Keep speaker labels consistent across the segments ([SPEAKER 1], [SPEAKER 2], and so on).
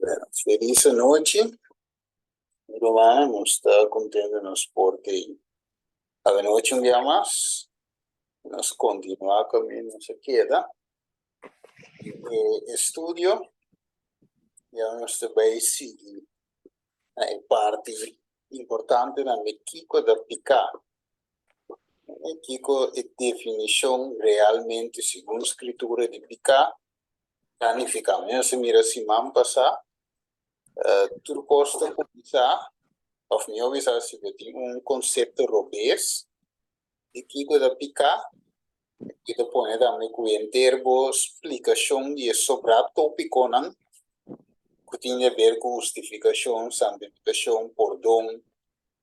[SPEAKER 1] Bueno, feliz noche. Vamos estar contándonos porque a la noche un día más nos continúa camino, se queda. Estudio, ya nos vai seguir a parte importante na México da picar. México é definição realmente, segundo a escritura de picar, planificamos. Se mira semana passada, tudo custa começar, of meu visar se tem conceito robês de Kiko da picar, e depois também com em termos explicação de sobre tópico não, que tem a ver com justificação, santificação, perdão,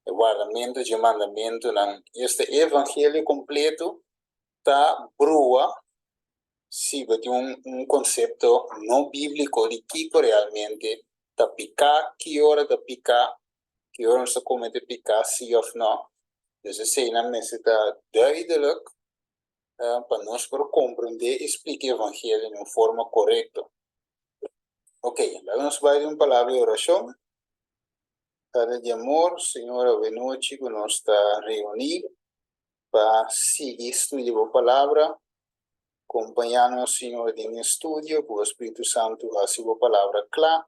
[SPEAKER 1] guardamento de mandamento não. Este evangelho completo tá brua se tem conceito não bíblico de Kiko realmente da picar, que hora da picar, que hora se comete picar, sim ou não. Dus ze zijn dan mensen dat duidelijk para nós para compreender e explicar o evangelho de uma forma correta. Ok, vamos para uma palavra de oração. Padre de amor, Senhor, boa noite, que nós está reunido para seguir estudo da palavra, acompanhando o Senhor em estudo, que o Espírito Santo a sua palavra clara,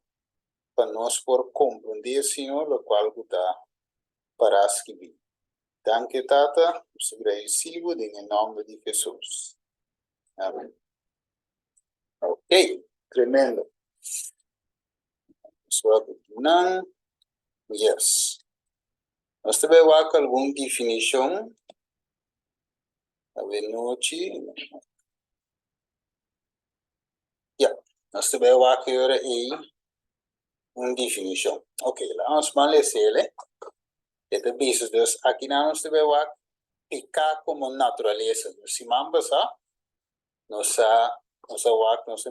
[SPEAKER 1] para nós por compreender, Senhor, o qual está para escrever. Danke, Tata, agradecido em nome de Jesus. Amém. Ok, tremendo. Só continuando. Yes. Nós também vamos alguma definição. A noite. Yeah. Nós também vamos aí uma definição. Ok, lá vamos ler. Este bicho, dus aqui nós também vamos picar como natureza. Se mambasa, nossa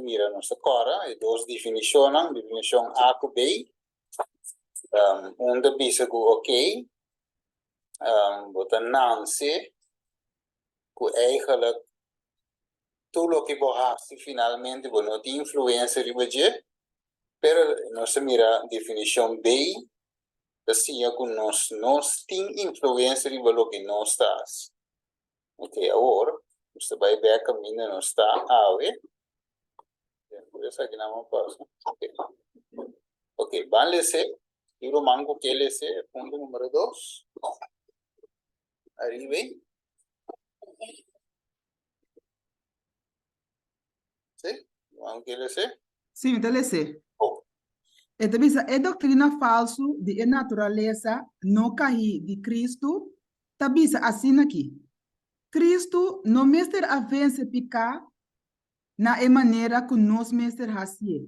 [SPEAKER 1] mira, nossa cora, e duas definições, definição A com B, da bicho com ok, bota Nancy, com eigenlijk, tudo o que você finalmente, não tem influência de você, pero nossa mira, definição B, assim, com nós tem influência de o que nós estamos. Ok, agora, você vai ver a caminho, nós está a ver. Por isso aqui não passa. Ok, vamos ler. Tiro mango que ler, ponto número 2. Arriba. Sim? Mango que ler?
[SPEAKER 2] Sim, então ler. Então, é doutrina falso de natureza não cair de Cristo. Tabisa assim aqui. Cristo não mestre a vencer picar na maneira que nós mestre fazer.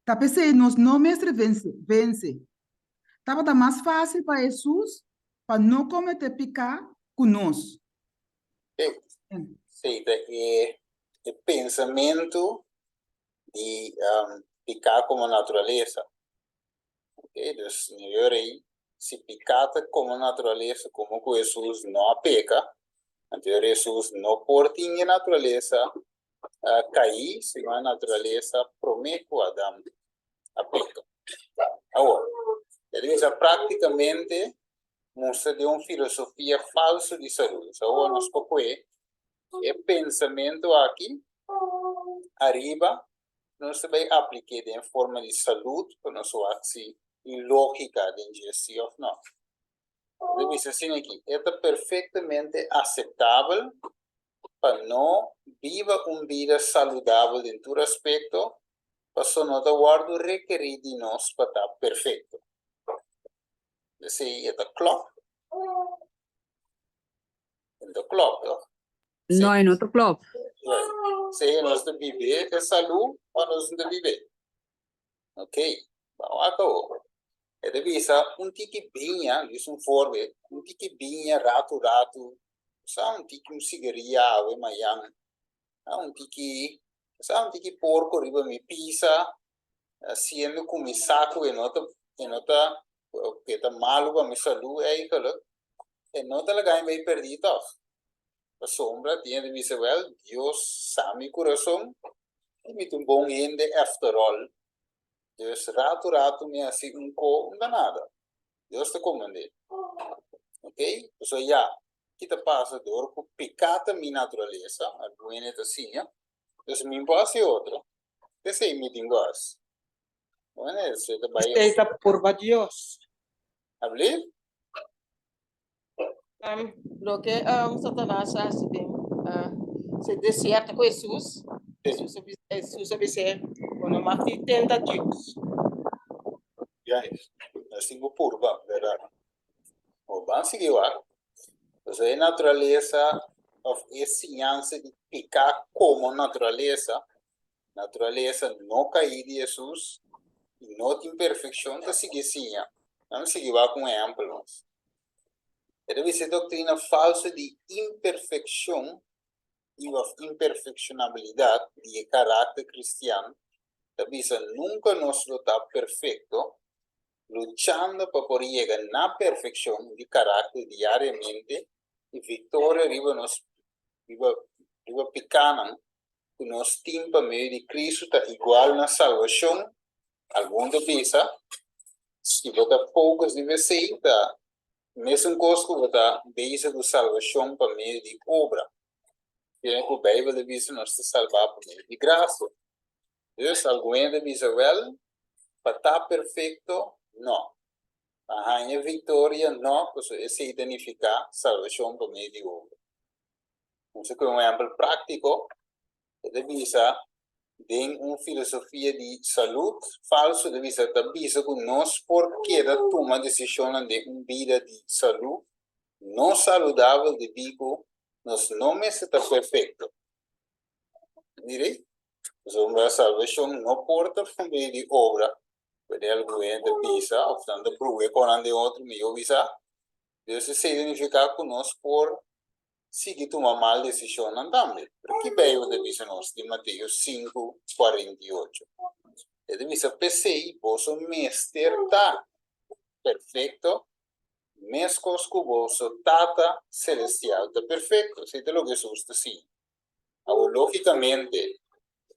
[SPEAKER 2] Tá pensei nós não mestre vence. Tava mais fácil para Jesus para não cometer picar conosco.
[SPEAKER 1] Sim, é pensamento de picar como natureza. Ok, então, senhor aí, se picar como natureza, como que Jesus não peca, então Jesus não pode em natureza cair, se a natureza promete o Adão a peca. Agora, ele diz praticamente mostra de uma filosofia falsa de saúde. Agora, nós é pensamento aqui, arriba, nós vai aplicar em forma de saúde, para nós assim, em lógica de ingestão ou não. Ele diz assim aqui, é perfeitamente aceitável para não viver uma vida saudável em todo aspecto, para só não guardo requerir de nós para estar perfeito. Assim, é klopt. Dat klopt, toch?
[SPEAKER 3] Nee, não tá klopt.
[SPEAKER 1] Sim, nós de viver é saúde, ou nós de viver. Ok? Vamos acabou. É de visa tiki binha, isso forbe, tiki binha, rato, só tiki cigaria, ave manhã, tiki porco, riba me pisa, sendo como saco, e nota, que tá malo para me saúde, é aquilo, e nota lá vai perdido, a sombra tinha de dizer, well, Deus sabe o coração, e me tem bom ende after all. Dus rato me assim não dá nada. Deus te comande. Ok? So ja, kita passa door com picata minha natureza, a buena assim, ja. Dus min passe outro. Esse é me tingas. Não é? Você tá
[SPEAKER 4] Esta é a curva de Deus.
[SPEAKER 1] Abli?
[SPEAKER 4] Lo que Satanás faz, se deserta com Jesus, Jesus observa, quando mati tenta Deus.
[SPEAKER 1] Ja, assim go purba, verdade. O bom seguir lá. So a natureza of ciência de picar como natureza não cair de Jesus, e não tem imperfeição, tá seguir sim. Vamos seguir lá com exemplos. Deve ser doutrina falsa de imperfeição e imperfeccionabilidade de caráter cristiano. Deve ser nunca nós está perfeito, lutando para poder chegar na perfeição de caráter diariamente e vitória riba nós riba picana que nós temos para meio de Cristo está igual na salvação. Alguns vezes se você poucos de você está mesmo coisa que você base de salvação para meio de obra. E a Bíblia diz nós se salvar por meio de graça. Deus alguém diz para estar perfeito não. A rainha vitória não, porque se identificar salvação por meio de obra. Então, um exemplo prático, devisa tem uma filosofia de saúde falso, devisa que nós por cada toma decisão de uma vida de saúde não saudável, devido nós não está perfeito. Direi? Então, a salvação não porta por meio de obra. Pode alguém devisa, ou tanto prove com ande outro meio visa. Deus se identificar com nós por seguir uma mal decisão também. Porque veio de visa nós de Mateus 5:48. É de visa pensei, vosso mestre está perfeito, mescos que vosso tata celestial está perfeito. Isso é o que Jesus está assim. Logicamente,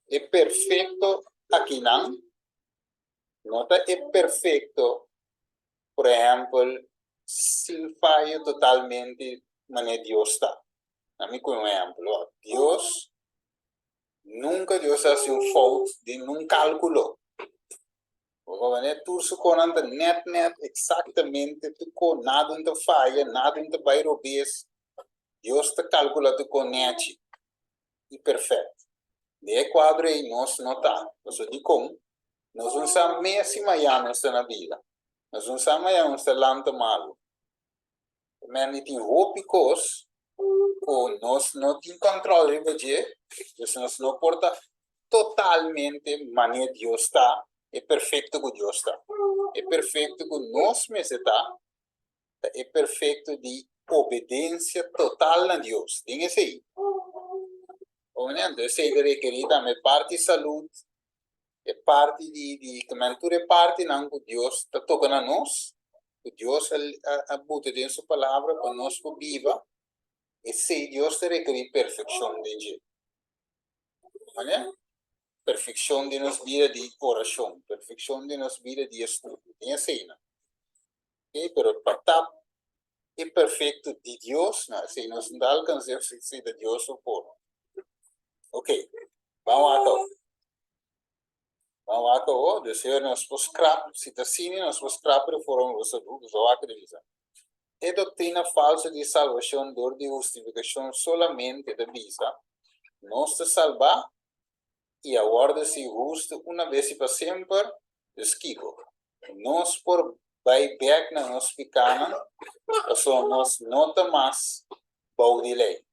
[SPEAKER 1] é perfeito aqui não é perfeito, por exemplo, se falha totalmente, mas Deus está. A mim, como exemplo, Deus Deus hace um fault de num cálculo. Tudo se conta net, exatamente, tu nada não falha, nada não vai roubar. Deus te calcula tu conhece e perfeito. De quadro aí nós não está. Nós digo nós não sabemos mesmo amanhã na vida. Nós não sabemos amanhã está lanta malo. Mas não tem roupas ou nós não temos controle de nós não porta totalmente maneira Deus está. É perfeito que Deus está. É perfeito que nós mesmos está. É perfeito de obediência total a Deus. Tem esse aí. Esse aí requer também parte de saúde. É parte de cultura, é parte não que Deus está tocando a nós, que Deus a bota dentro sua palavra para nós que viva, e se Deus te requer perfeição de gente, perfeição de nossa vida de oração, perfeição de nossa vida de estudo, tem assim, ok? Pero para estar é perfeito de Deus, não, se nós não alcançamos se de Deus o por, ok? Vamos a Vamos lá, desejo nós vos scrap, se tá assim, nós vos scrap foram os adultos, ou acreditam. É doutrina falsa de salvação, dor de justificação solamente da visa, nós te salvar e aguarda-se justo uma vez e para sempre, desquigo. Nós por buyback na nós picana, só nós nota mais bau de lei.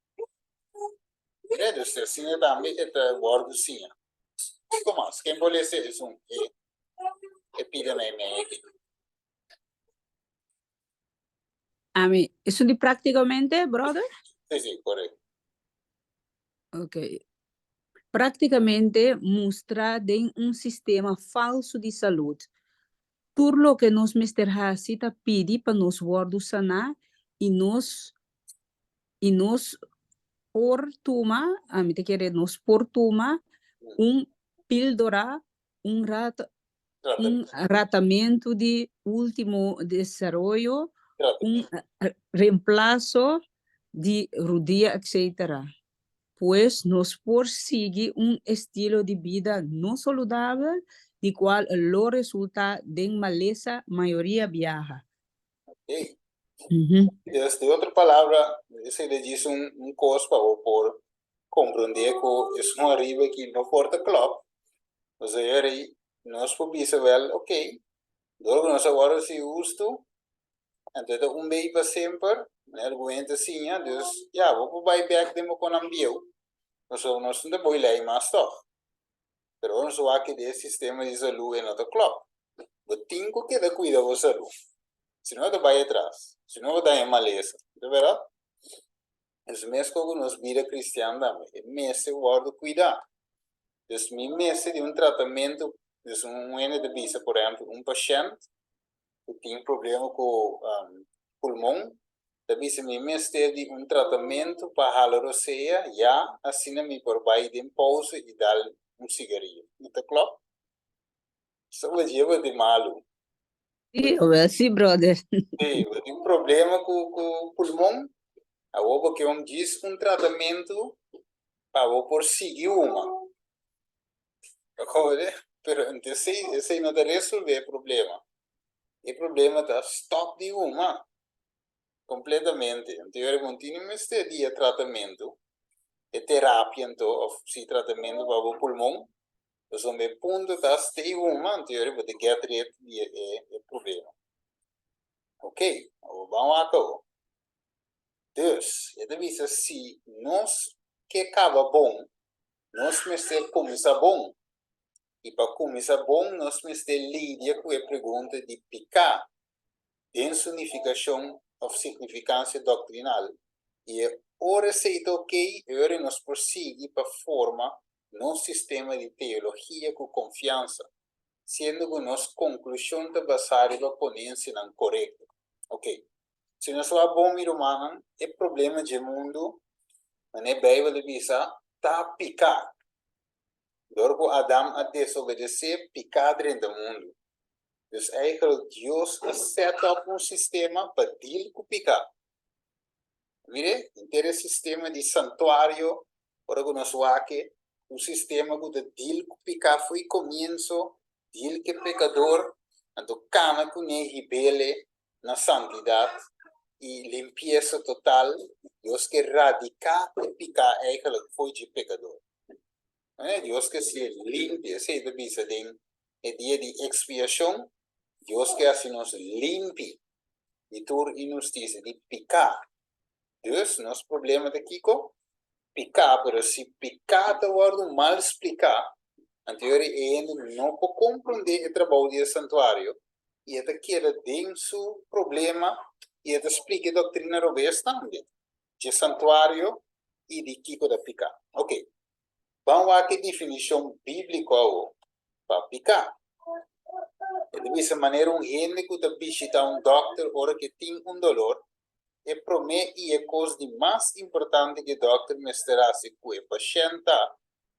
[SPEAKER 1] Então, assim também é guardo sim. Como quem pode ser isso é epidemia aqui.
[SPEAKER 3] Ami, isso de praticamente, brother?
[SPEAKER 1] Sim, correto.
[SPEAKER 3] Ok. Praticamente mostra de um sistema falso de saúde. Tudo lo que nos Mr. Hasita pede para nos guardar sanar e nos por toma, te querer nos por toma píldora, rato, un tratamiento de último desarrollo, un reemplazo de rodilla, etc. Pues nos persigue un estilo de vida no saludable, de cual lo resulta de maleza mayoría viaja.
[SPEAKER 1] Okay.
[SPEAKER 3] Uhum.
[SPEAKER 1] De outra palavra, esse ele diz coisa para por compreender que é uma riba que não porta club. Ou seja, aí nós podemos ver, ok, logo nós agora se usto, então bem para sempre, né, aguenta assim, dus, ja, vou para back demo com ambieu, nós não boi lá mais toch. Pero nós vamos aqui desse sistema de saúde em outro club. Eu tenho que dar cuidado com a saúde. Senão eu vai atrás, senão eu dar maleza, de verdade? Os mesmos que nós vida cristã também, mesmo guardo cuidar. Dus mesmo de tratamento, dus ene de visa, por exemplo, paciente que tem problema com pulmão, da visa mesmo de tratamento para a roceia, já assim me por baixo de pausa e dar cigarrillo. Então, claro, isso vai levar de malo.
[SPEAKER 3] Sim, brother.
[SPEAKER 1] Sim, tem problema com o pulmão, a outra que diz tratamento para por seguir uma. Pero então esse não resolve o problema. O problema está stop de uma completamente. Então eu continuo este dia tratamento, terapia então, ou se tratamento para o pulmão, então me ponto está de uma, então eu vou ter que atrair o problema. Ok, vamos acá. Dus, je visa se nós que acaba bom, nós mesmo começa bom. E para começar bom, nós mesmo lidia com a pergunta de picar em significação ou significância doutrinal. E a receita ok, agora nós prosseguimos para formar nosso sistema de teologia com confiança, sendo que nossa conclusão está baseada na ponência não correta. Ok. Se nós somos bom humano, o problema do mundo, na Bíblia diz, está picar. Logo Adam a desobedecer, picar dentro do mundo. Dus eigenlijk Deus set up sistema para deal com picar. Mire, tem sistema de santuário, para que nós aqui, sistema que deal com picar foi começo, deal que pecador, então cana com rebelde na santidade e limpeza total, Deus que radicar o picar eigenlijk foi de pecador. Deus que se limpe, se deve ser o dia de expiação, Deus que assim nos limpe de toda injustiça, de picar. Dus, nosso problema daqui é picar, mas se picar está mal explicar, então ele não pode compreender o trabalho do santuário, e ele quer dentro do problema, e ele explica a doutrina robesta também, de santuário e de Kiko da picar. Ok. Vamos a que definição bíblica para picar. De essa maneira, gente que visita doctor ora que tem dolor, e promete a coisa mais importante que o doctor mostrará se com o paciente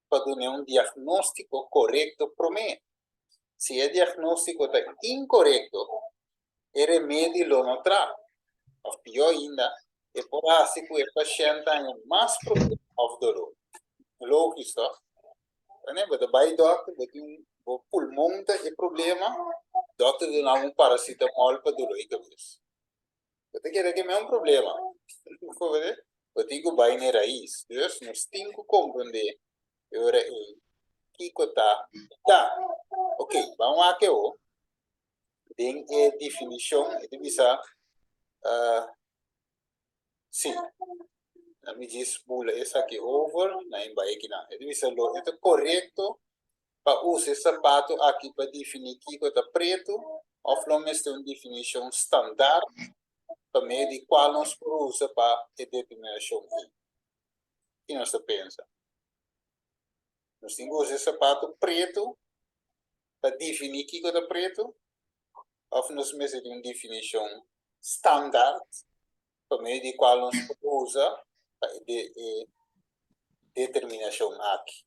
[SPEAKER 1] para dar diagnóstico correto promete. Se o diagnóstico está incorreto, o remédio não traz. Ou pior ainda, é por assim que o paciente tem mais problema de dolor. Lógico, mas vai doctor, o pulmão tem problema, doctor dá paracetamol para dor de cabeça. Eu tenho que é problema. Eu tenho que vai na raiz. Deus nos tem que compreender. Eu que tá. Ok, vamos aqui tem a definição de visa sim. Me diz pula essa aqui over, na embaixo aqui na. Ele diz é correto para usar sapato aqui para definir que está preto, ou não é uma definição standard para meio de qual nós usa para a determinação aqui. Que nós pensa? Nós temos que usar sapato preto para definir que está preto, ou nós mesmo de uma definição standard para meio de qual nós usa para a determinação aqui.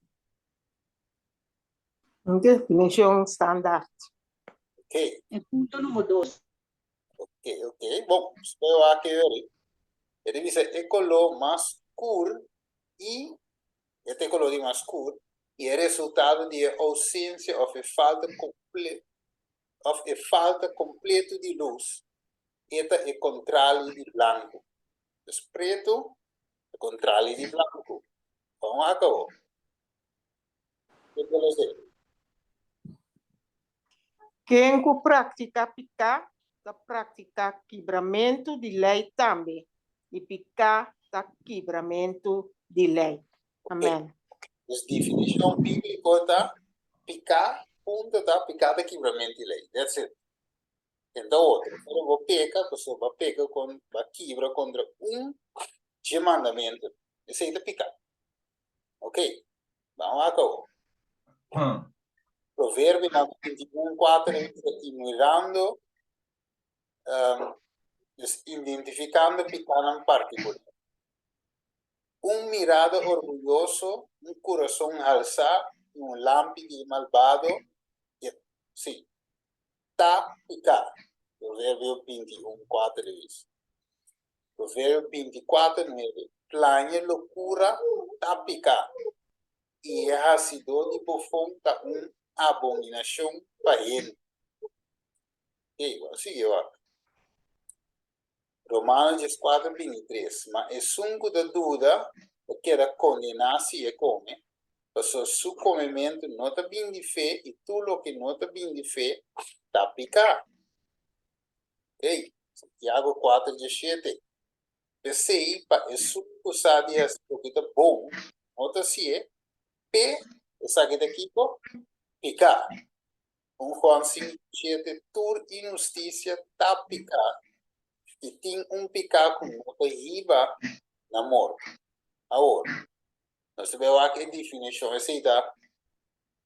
[SPEAKER 4] Definição standard.
[SPEAKER 1] Ok,
[SPEAKER 5] En punto número 2.
[SPEAKER 1] ok. Bom, espero aqui ver. Ele diz é color mais escuro e este color de mais escuro e é resultado de ausência ou falta completa de luz. Este é contrário de branco. Então, preto é contrário de branco. Vamos acabou.
[SPEAKER 4] Quem pratica picar, da prática quebramento de lei também. E picar da quebramento de lei. Amém.
[SPEAKER 1] Dus definição bíblica tá picar, ponto tá picada quebramento de lei. That's it. Então, outro, quando vou pecar, a pessoa vai pecar com vai quebra contra de mandamento. Esse aí é picar. Ok? Vamos acabou. Provérbio 21:4 e mirando, identificando picar em particular. Mirada orgulhoso, coração alçado, lámpide malvado, sim, tá picar. Provérbio 21:4 diz. Provérbio 24:9. Plania loucura, tá picar. E a cidade de bufão tá abominação para ele. Assim eu acho. Romanos 4:23. Mas é sungo da dúvida, que era condenar-se e come. Porque su comimento não está bem de fé, e tudo o que não está bem de fé, está picar. Santiago 4:17. Pensei, para isso, usar de porque está bom, nota se é, P, essa aqui daqui, picar. Juan 5:7, tur injustiça, está picar. E tem picar com nota riba na morte. Agora, nós vemos aqui a definição, essa está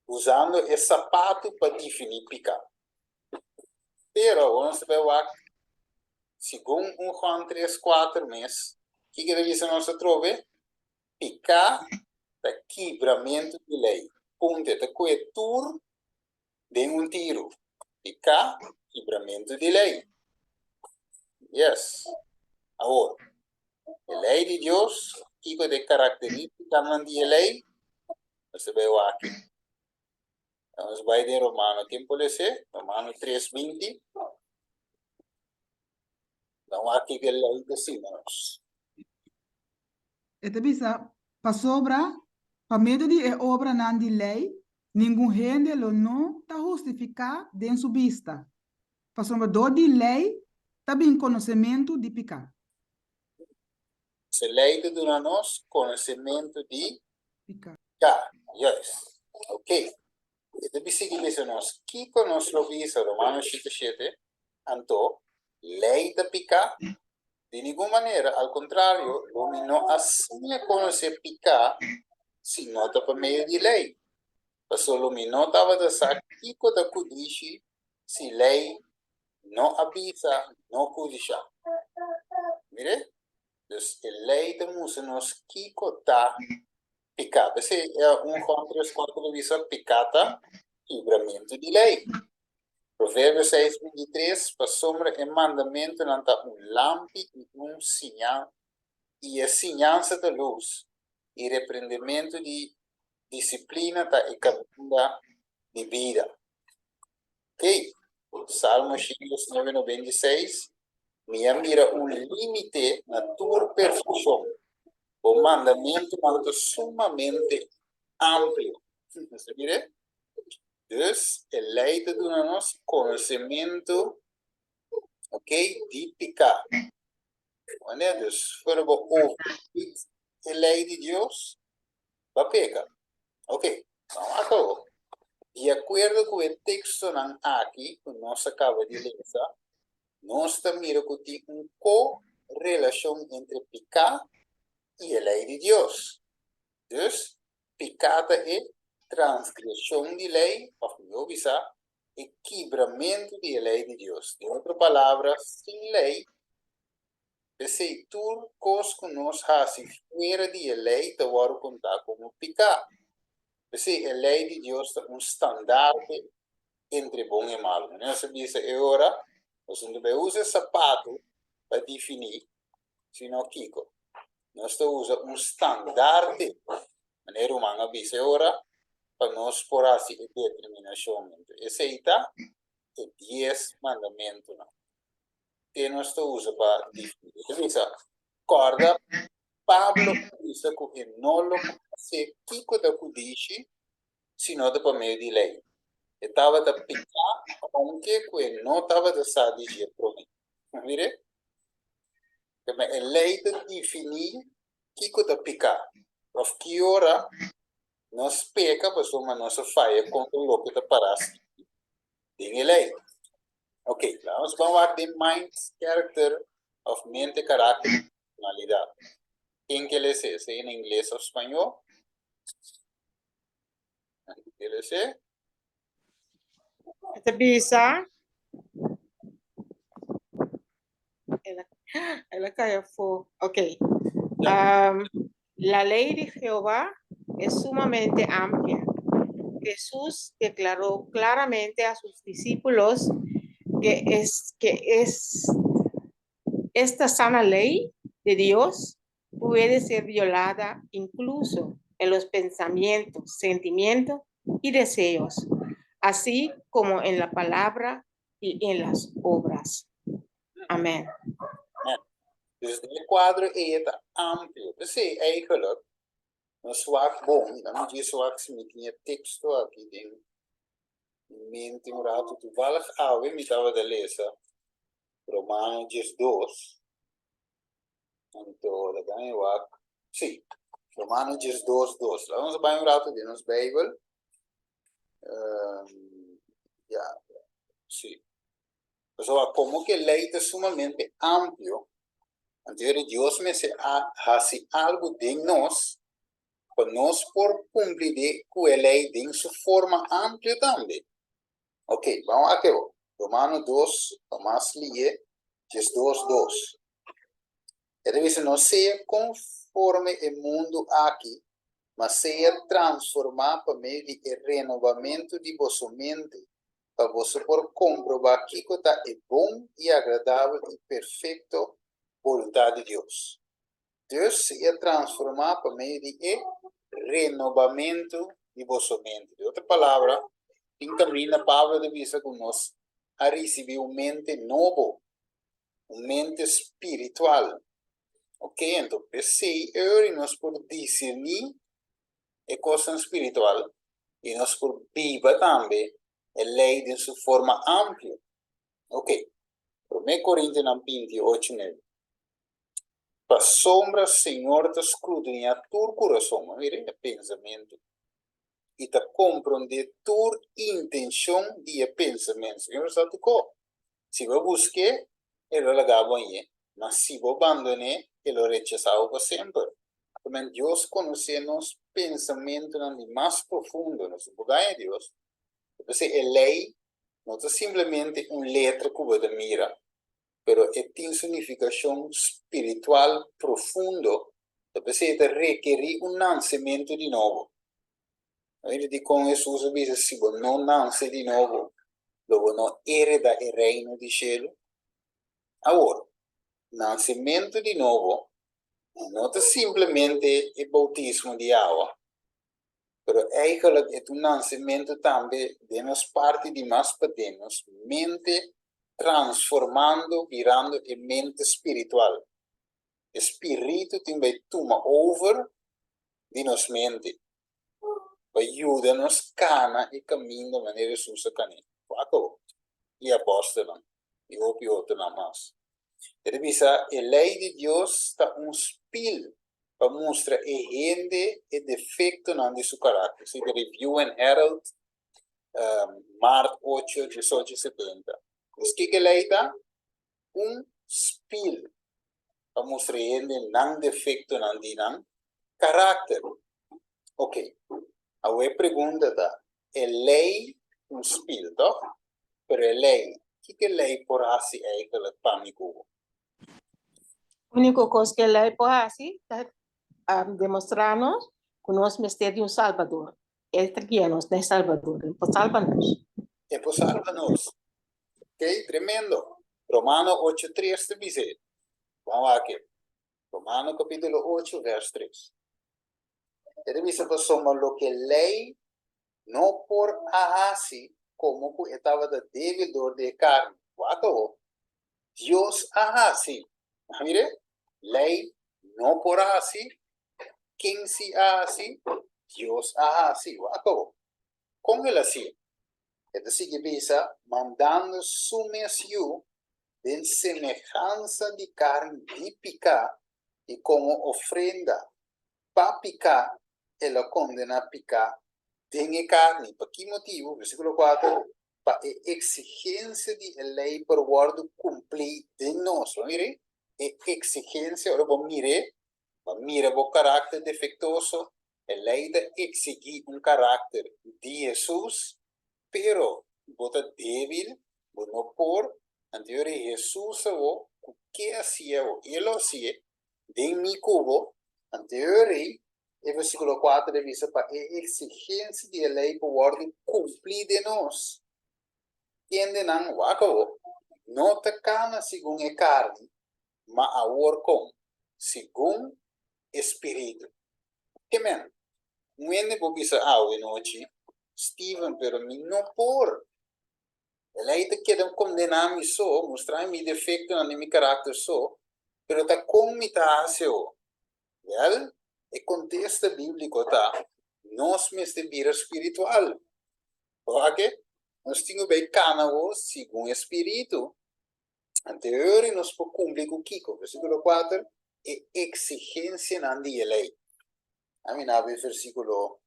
[SPEAKER 1] usando esse sapato para definir picar. Pero, nós vemos aqui, segundo Juan 3:4 mês, o que ele diz nós trove? Picar é quebramento de lei. Ponto, é coetur de tiro. Picar, quebramento de lei. Yes. Agora, a lei de Deus, que de característica de lei, você vê aqui. Vamos vai de Romano, quem pode ser? Romano 3:20. Então, aqui que a lei de Simenos.
[SPEAKER 2] Ete bisa, pa sobra, pa medo de obra nan di lei, ninguém rende lo não tá justificar den su vista. Pa sobra do di lei, tá bem conhecimento de picar.
[SPEAKER 1] Se lei de nós conhecimento de
[SPEAKER 2] Picar.
[SPEAKER 1] picar. Yes. Ok. Ito bisigi listeners, que nós lo visa Romanos 7:7, anto, lei de picar, de nenhuma maneira, ao contrário, o não assim é conhecer picar, se nota por meio de lei. Mas o não estava de saquico da kudishi, se lei não avisa, não kudisha. Mire? Então, a lei de musa nos kiko tá picar. Esse é Juan 3:4 visa picata, quebramento de lei. Provérbios 6:23, para sombra e mandamento não está lâmpada e sinal, e a sinança da luz, e repreendimento de disciplina está e caminho de vida. Ok? Salmo 9:96, mira limite na tua perfeição. O mandamento é sumamente amplo. Você mira? Dus, a lei te dá nos conhecimento, ok, de picar. Dus, voor we ouvir a lei de Deus, vai pecar. Ok, vamos acabou. De acordo com o texto aqui, que nós acabamos de ler, nós também tem correlação entre picar e a lei de Deus. Dus, picada é transgressão de lei, ou visa, e quebramento de lei de Deus. De outra palavra, sem lei, se tu cosco nos hasi fora de lei, te vou contar como picar. Se a lei de Deus é standaard entre bom e mal. Nós sabemos que agora, nós não devemos usar sapato para definir, sino Kiko. Nós usamos standard, maneira humana, bisa agora, para nós por assim determinação. Esse aí está, é 10 mandamentos. Que nós usamos para definir. Então, corda, Pablo disse que não lo se Kiko da Kudishi, sino da por meio de lei. Estava da picar, aunque que não estava da sadia para mim. Mire? Mas a lei de definir Kiko da picar. Of que hora nós peca, mas nós falha contra o que está parado. Tem a lei. Ok, vamos falar de mind, character, of mente, caráter, personalidade. Quem que ele é? Em inglês ou espanhol? Ele é?
[SPEAKER 4] Ito bisa. Ela cayó fue. Ok. La ley de Jehová es sumamente amplia. Jesús declaró claramente a sus discípulos que esta sana ley de Dios puede ser violada incluso en los pensamientos, sentimientos y deseos, así como en la palabra y en las obras. Amén.
[SPEAKER 1] Dus die quadro é amplo. Você eigenlijk, no swak bom, não diz swak se me tinha texto aqui dentro. Mente um rato tu valag ave me tava de lesa. Romanos 2. Então, da ganha wak. Sim. Romanos 2:2. Lá vamos bem um rato de nos Bible. Ja. Sim. Então, como que a lei é sumamente amplo. Então, Deus me hace algo de nós, para nós por cumprir com a lei de sua forma ampla também. Ok, vamos aqui. Romanos 2, vamos ler, 2:2. Ele diz, não seja conforme o mundo aqui, mas seja transformado por meio de renovamento de vossa mente, para você por comprovar que é bom e agradável e perfeito vontade de Deus. Deus se transformar por meio de renovamento de vossa mente. De outra palavra, encaminha a palavra de vista que nós a receber uma mente nova, uma mente espiritual. Ok? Então, se nós por discernir a coisa espiritual e nós por viver também a lei de sua forma ampla. Ok? 1 Coríntios 28, 9. Para sombra, Senhor, te escudriña tu coração, mire, o pensamento, e te compreende tua intenção de pensamento. Senhor, está tu co. Se você buscar, ele vai dar bem, mas se você abandonar, ele vai rechazar para sempre. Também Deus conhece nos pensamentos mais profundos, nos lugares de Deus. Então, a lei não é simplesmente uma letra que você mira. Pero tem significação espiritual profundo, você requer nascimento de novo. Ele diz com Jesus, se você não nasce de novo, você não hereda o reino de céu. Agora, nascimento de novo não é simplesmente o bautismo de água, pero é um nascimento também de nós parte de nós podemos mente transformando, virando a mente espiritual. O espírito também toma over de nossa mente. Ajuda-nos cana e caminho da maneira sussa caminho. Acabou. E apóstolo. E outro não mais. Ele diz, a lei de Deus está espelho para mostrar a gente e defeito de seu caráter. Se Review and Herald, março 8, 18 e 70. Mas que a lei está? Espelho para mostrar a gente não defeito de caráter. Ok. A pergunta está, a lei espelho, tá? Pero a lei, que a lei por assim é que ela para mim?
[SPEAKER 4] A única coisa que a lei pode fazer é demonstrar-nos que nós precisamos de Salvador. Ele guia-nos de Salvador, ele pode salvar-nos.
[SPEAKER 1] e pues sálvanos. Ok, tremendo. Romano 8:3 te dice. Vamos aquí. Romano capítulo 8, verso 3. Te dice que somos lo que ley no por así como que estaba de devedor de carne. Guato. Dios así. Mire, ley no por así. ¿Quién sí así? Dios así. Guato. Con el así. Es decir, que dice, mandando sumición de semejanza de carne típica y como ofrenda para picar, él la condena a picar, tiene carne. ¿Por qué motivo? Versículo 4, para exigencia de la ley por guardo cumplir de nosotros. Mire, exigencia, ahora vos mire el carácter defectuoso, la ley de exigir un carácter de Jesús, pero vos estás débil, vos no por, anterior Jesús, ¿qué hacía? Él lo hacía, de mi cubo, anterior, el versículo 4 dice, para exigencia de la ley por orden cumplir de nos. Tienden a no te cana según el carne, ma ahora con, según espíritu. ¿Qué men? Muende por bisa en noche, Steven, pero mi no por. La ley te queda condenar mi so, mostrar mi defecto en mi carácter so, pero te comita o. ¿Verdad? El contexto bíblico está, nos me de vida espiritual. ¿Por qué? Nos tengo que canal según espíritu. Anterior nos por cumplir con Kiko, versículo 4, exigencia en la ley. A mí no versículo,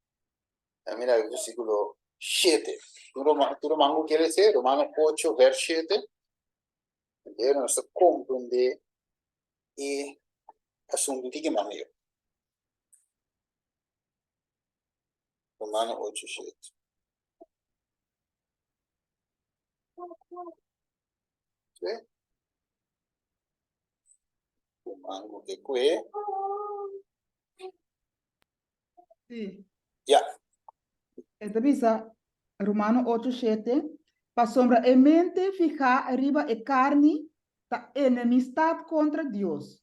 [SPEAKER 1] versículo 7. ¿Tú lo mango quiere decir? Romanos 8, verso 7. Anterior nos comprende y asunto de qué manera. Romanos 8, 7. ¿Sí? Romanos de qué?
[SPEAKER 2] Sí.
[SPEAKER 1] Ya.
[SPEAKER 2] Esta dice, Romano 8:7, para sombra e mente fijar arriba e carne, ta enemistad contra Dios.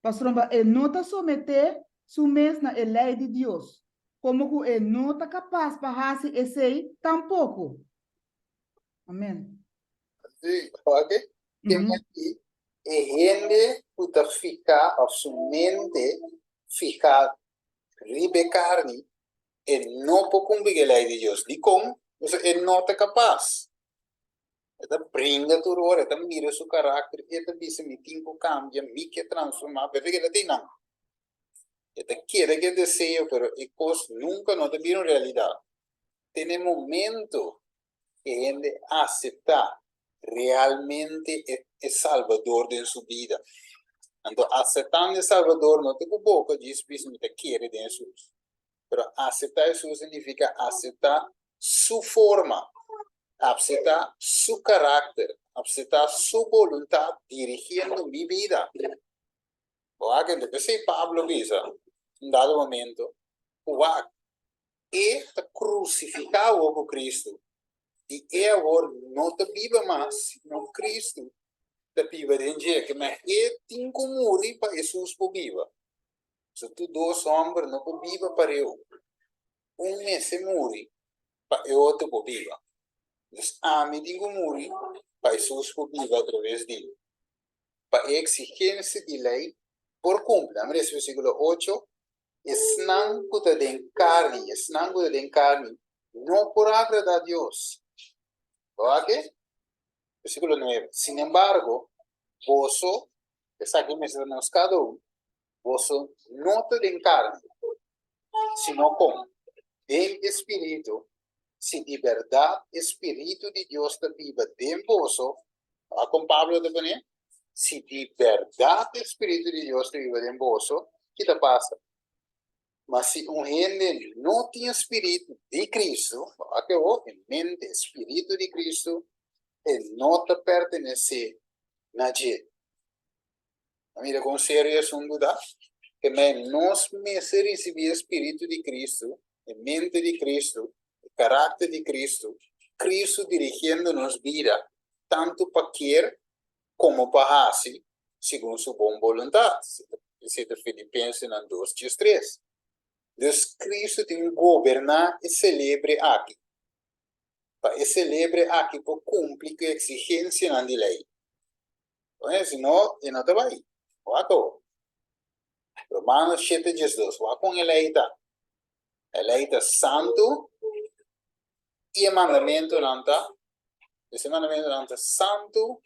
[SPEAKER 2] Para sombra e não ta someter su mes na lei de Dios. Como que e não ta capaz para fazer esse tampouco. Amém.
[SPEAKER 1] Sí, ¿ok? Que me aquí, gente puta fijar a su mente, fijar ribe carne, no puede cumplir la ley de Dios. Ni con, él no está capaz. Esta brinda tu rol, esta mira su carácter, esta dice mi tiempo cambia, mi que transforma, pero que la tiene. Esta quiere que deseo, pero el cos nunca no te vieron realidad. Tiene momento que gente acepta realmente es Salvador de su vida. Entonces, aceptando el Salvador no te boca, dice que te quiere de Jesús. Pero aceptar Jesús significa aceptar su forma, aceptar su carácter, aceptar su voluntad dirigiendo mi vida. O que entonces Pablo dice, en dado momento, e crucificado con Cristo. E agora não te viva mais, sino Cristo te viva dentro de que mas tem que morrer para Jesus por viva. Se tu dois homens não por viva para eu, mês se morre para eu outro por viva. Então, a mim tem que morrer para Jesus por viva através dele. Para exigência de lei por cumprir. Vamos ler versículo 8. Esnango de encarne, não por agradar a Deus. ¿Ok? Versículo 9. Sin embargo, vos, es aquí mencionamos cada uno, vos no te encarne, sino con el Espíritu, si de verdad Espíritu de Dios te vive en vos, con Pablo te pone, si de verdad Espíritu de Dios te vive en vos, ¿qué te pasa? Mas si un gente no tiene Espíritu de Cristo, que en mente Espíritu de Cristo, él no te pertenece a nadie. Mira, con serio es un duda que nos me se recibir el Espíritu de Cristo, en mente de Cristo, el carácter de Cristo, Cristo dirigiendo-nos vida, tanto para querer como para hacer, segundo su buena voluntad. Se Filipenses 2:3. Deus Cristo tem governar e celebre aqui. Para celebre aqui para cumprir a exigência na lei. Então, senão, não está bem. Wato. Romanos 7:2. Wa com eleita. Eleita santo e o mandamento não está. Esse mandamento não está santo,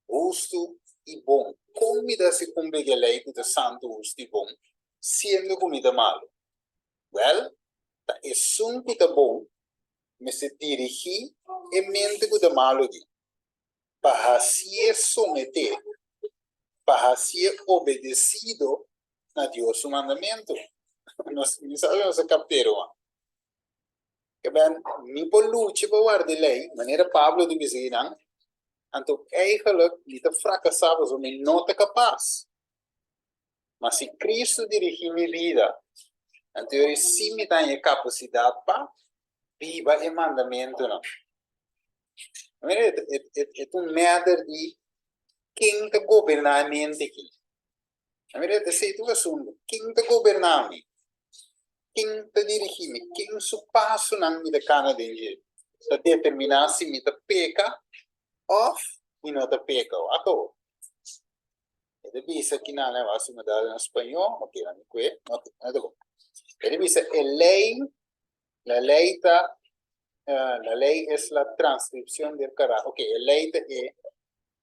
[SPEAKER 1] justo e bom. Comida se cumpre a lei de santo, justo e bom, sendo comida malo. Well, é um que é bom, mas se dirigir e mente que é malo aqui. Para ser someter, para ser obedecido a Deus o mandamento. Nós sabemos captar. Que bem, me por luta para guardar a lei, maneira Pablo de dizer, então eigenlijk niet fracassado, ou não é capaz. Mas se Cristo dirigir minha vida, então eu sim me tenho capacidade para viver o mandamento. Não. É um matter de quem está governando a mente aqui. Esse é o assunto. Quem está governando? Quem está dirigindo? Quem é o passo na minha cana de jeito? Para determinar se me está peca ou não está peca. Acabou. Ele diz aqui na vai mudar em espanhol, ok, não é? Ok, ele diz la ley é a transcrição do caráter. Ok, a lei é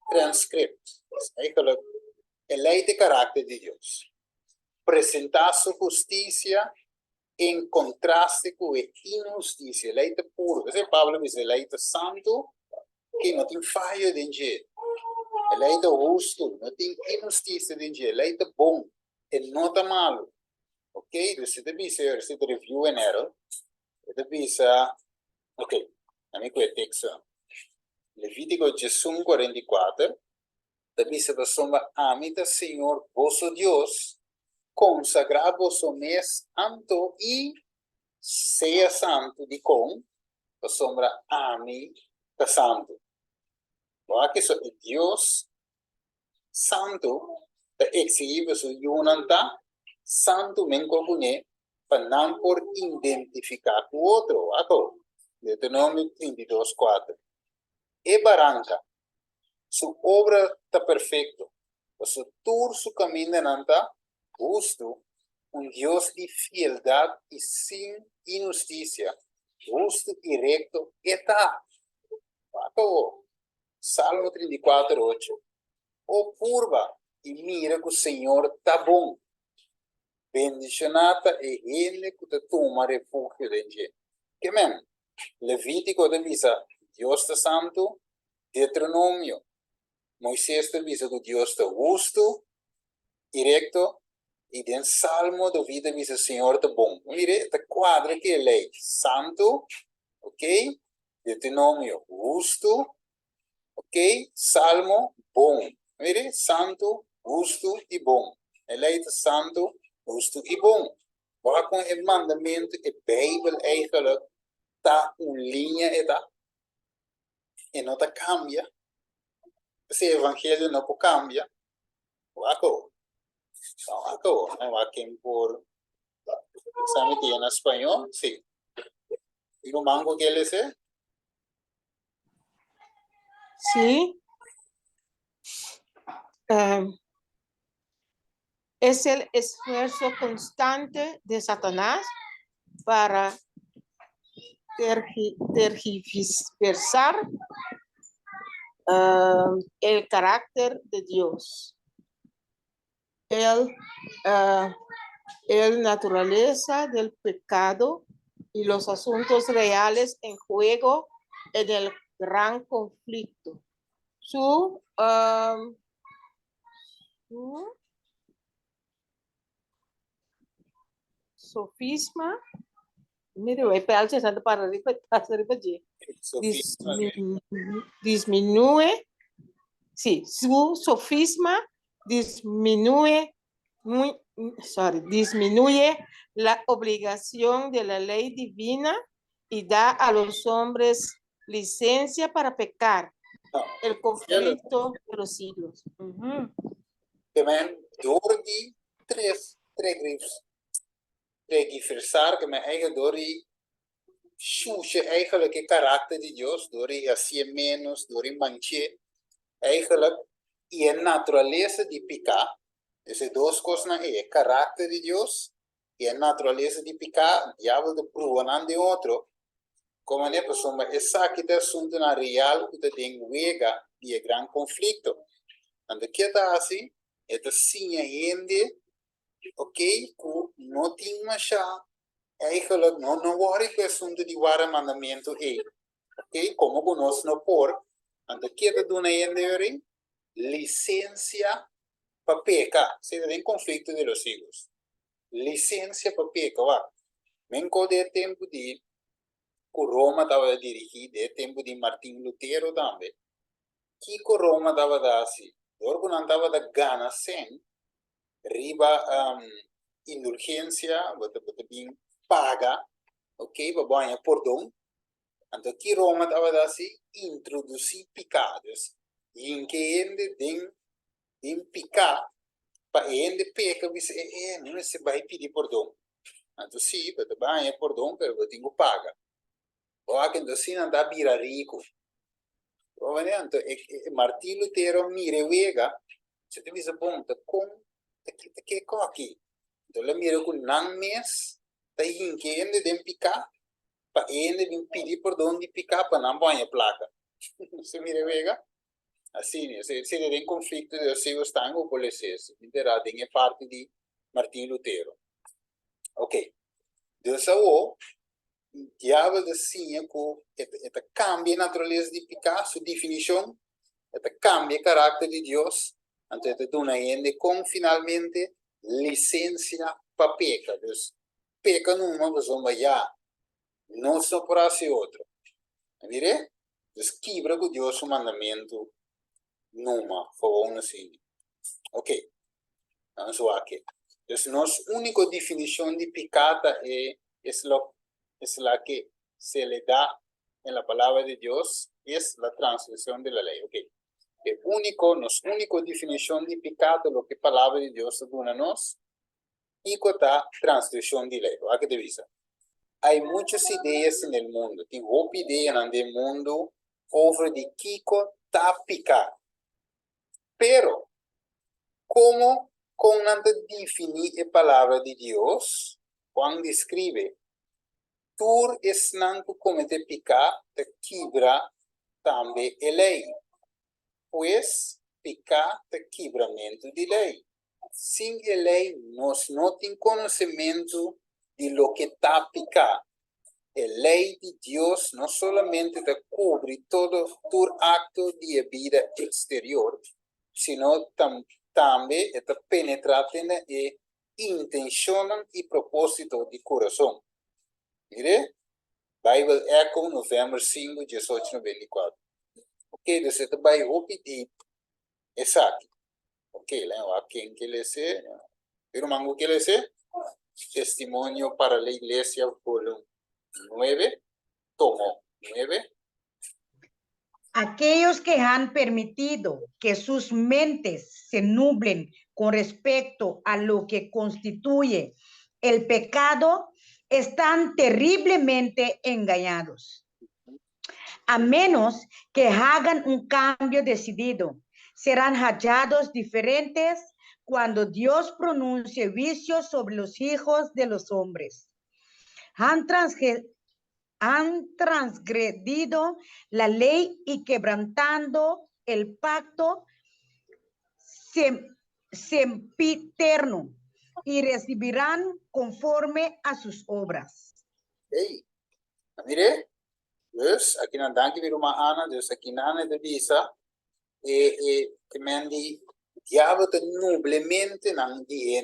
[SPEAKER 1] transcript. A lei de caráter de Deus. Apresentar sua justiça em contraste com a injustiça. A lei é pura. Esse Pablo diz, a lei é santo, que não tem falha de jeito. A lei é justo, não tem injustiça de jeito. A lei é bom, e não está malo. Ok? Você deve ser, você deve review and error. Você deve ser, ok, amigo é texto. Levítico 18:44. Deve ser para sombra, amita Senhor, vosso Deus, consagrar vosso mês santo e seja santo de com, para sombra, amita santo. Porque isso é Deus santo, que exibe sua unidade, santo men comune, para não por identificar com o outro. Ato, Deuteronômio 32:4. E barranca, sua obra está perfeita, seu tour, seu caminho não está justo, Deus de fieldade e sem injustiça, justo e recto está. Ato, Salmo 34:8. Observa e mira que o Senhor está bom. Bendicionata e ele que te toma refúgio de Deus. Que men? Levítico te visa Deus está santo. Deuteronômio. Moisés te visa que Deus está justo e recto. E den Salmo te visa o Senhor está bom. Mire, te quadra que é lei. Santo. Ok? Deuteronômio. Justo. Ok? Salmo. Bom. Mire, santo, justo e bom. Ele é santo, justo e bom. Waar com o mandamento, a Bíblia eigenlijk está uma linha e não está cambia. Se o evangelho não pode cambiar, waco. Waco, não quem por sabe que em espanhol, sim. E o mango que ele é?
[SPEAKER 4] Sí. Es el esfuerzo constante de Satanás para tergiversar el carácter de Dios. El naturaleza del pecado y los asuntos reales en juego en el gran conflicto. Su sofisma, mire, voy a pegar para repetir. Disminuye, sí, su sofisma disminuye la obligación de la ley divina y da a los hombres licencia para pecar,
[SPEAKER 1] No.
[SPEAKER 4] el conflicto de los siglos.
[SPEAKER 1] Que men door die tergiversar que men eigen door die choose eigenlijk het karakter de Dios, door die hacer menos, door die manche, eigenlijk y en naturaleza de picar. Esas dos cosas es carácter de Dios y en naturaleza de picar, diablo de prueban de otro. Como ne persona esa que te asunto na real que te den wega y gran conflicto. Ando que está así, esta sinha gente, ok, ku no ting masha, eigenlijk no worry que asunto de ware mandamento ok, como conosco no por, ando que te dona gente licencia para pecar, se tem conflito de los hijos. Licencia para pecar, va. Menco de tempo de que Roma estava dirigido, de tempo de Martin Lutero também. Que Roma estava assim, logo não estava da gana sem, riba indulgência, você bem paga, ok, para banhar perdão. Então que Roma estava assim, introduzir pecados, e em que ele tem picar, para ele peca, você não se vai pedir perdão. Então sim, você banhar perdão, mas você tem que pagar. O aqui então sim anda vira rico. Então Martin Lutero mire wega, se te visa bom, tá com que aqui. Então ele mira com não mês, tá em que ele tem picar, para ele vem pedir perdão de picar para não banhar placa. Se mire wega, assim, se tem conflito de se está em o policies, interá tem parte de Martin Lutero. Ok, dus o diabo de sinha que esta cambia a natureza de picar, sua definição, esta cambia o carácter de Deus, então esta dona ainda com finalmente licencia para pecar. Dus peca numa, mas já não só para ser outro. Mire? Dus quebra com Deus o mandamento numa, gewoon assim. Ok, vamos aqui. Dus nossa única definição de pecata es la que se le da en la palabra de Dios, es la transgresión de la ley. Okay. Nuestra única definición de pecado, lo que la palabra de Dios da nos, y la transgresión de la ley. ¿A qué te visa? Hay muchas ideas en el mundo, hay muchas ideas en el mundo sobre de Kiko está pecado. Pero, ¿cómo con definir la palabra de Dios? Juan describe tur es nanto comete picar te quebra también a ley. Pues picar te quebramento de ley. Sin a ley nos no tiene conocimiento de lo que está picar. La ley de Dios no solamente te cubre todo tu acto de vida exterior, sino también te penetra en la intención y propósito de corazón. Mire, Bible Echo, novembro 5, 1894. Ok, dus het bij hopi die is aqui. Ok, aqui em que le se, pero mango que le se, testimonio para la iglesia, volumen 9, tomo 9.
[SPEAKER 5] Aquellos que han permitido que sus mentes se nublen con respecto a lo que constituye el pecado, están terriblemente engañados. A menos que hagan un cambio decidido, serán hallados diferentes cuando Dios pronuncie juicios sobre los hijos de los hombres. Han transgredido la ley y quebrantando el pacto sempiterno y recibirán conforme a sus obras.
[SPEAKER 1] Hey, mire, dus aqui na dank weer uma Ana, dus aqui na Ana de visa, que men die diabo te noblemente nan die